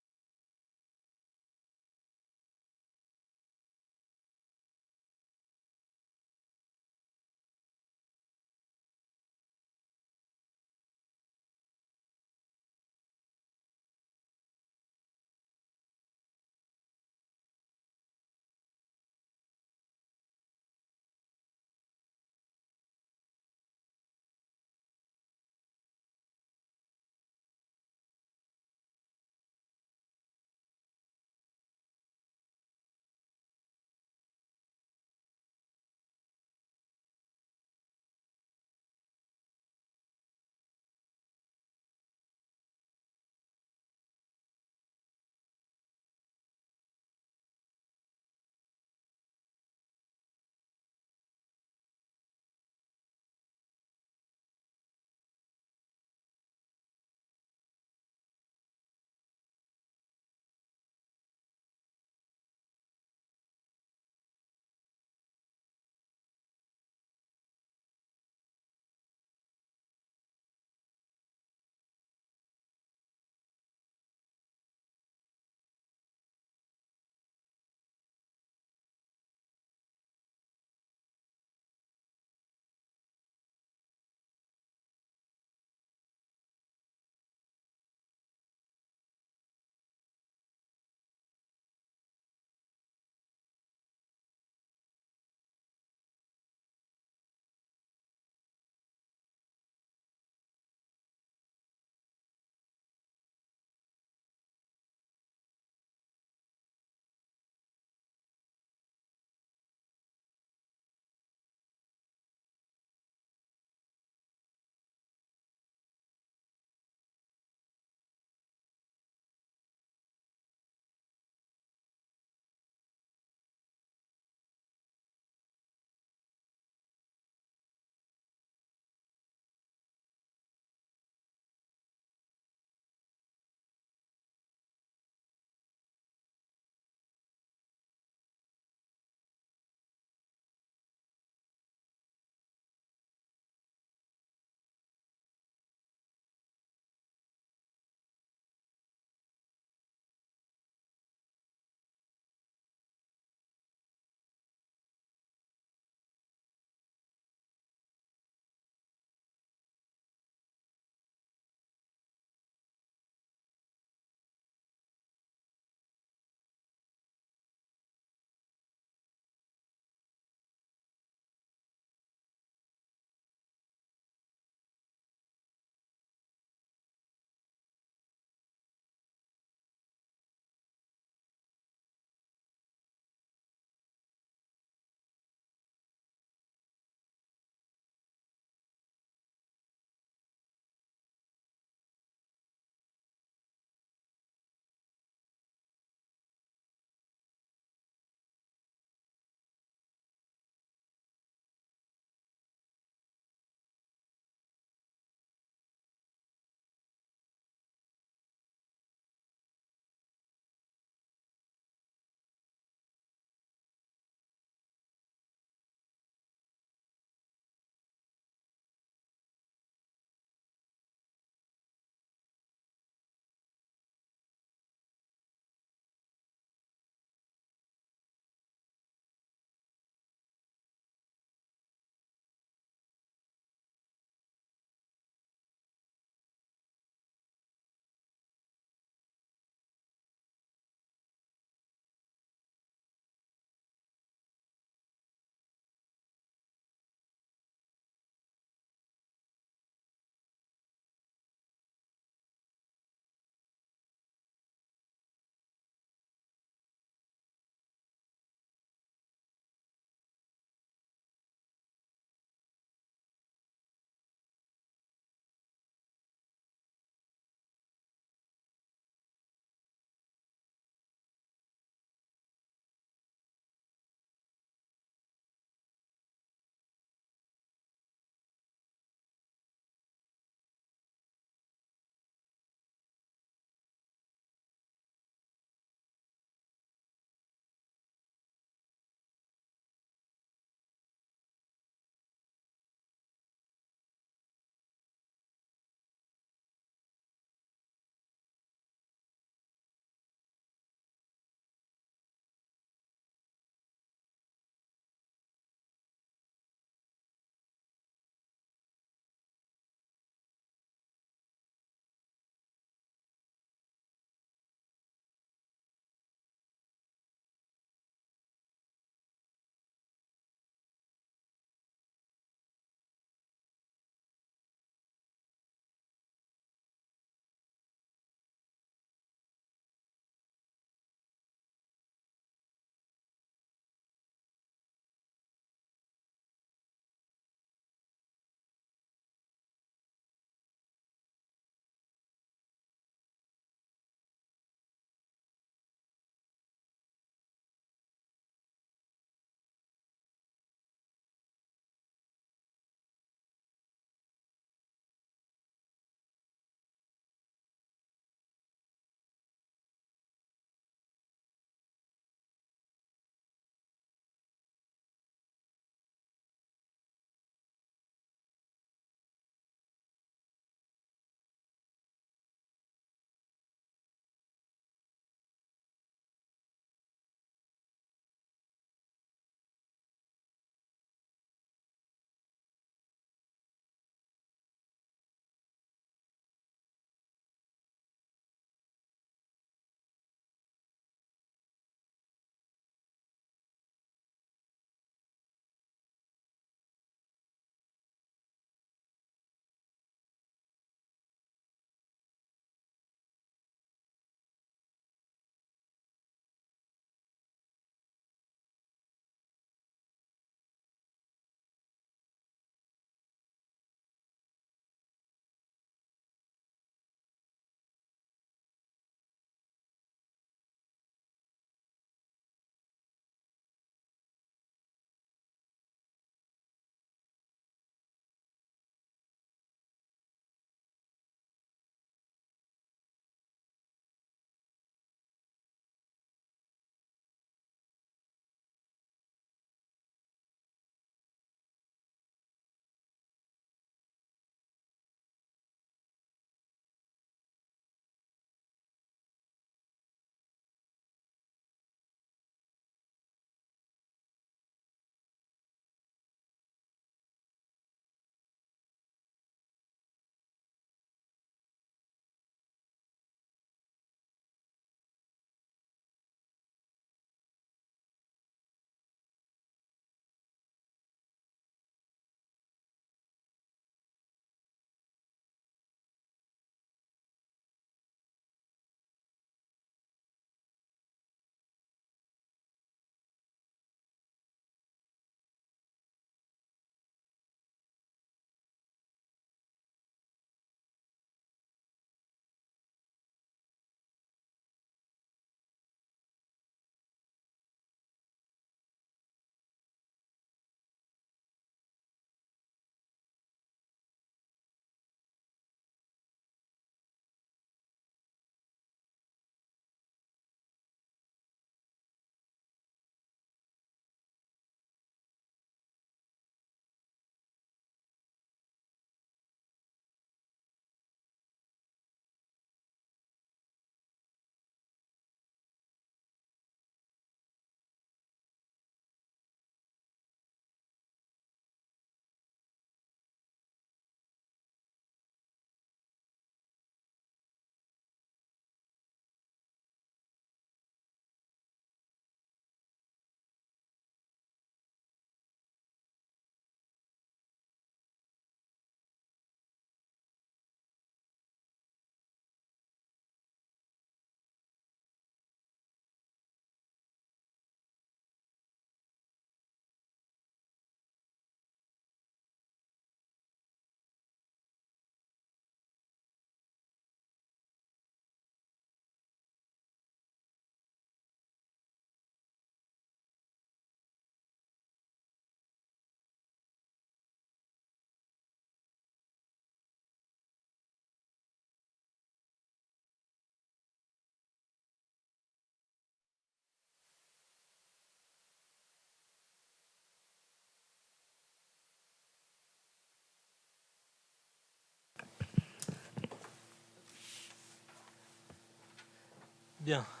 Bien.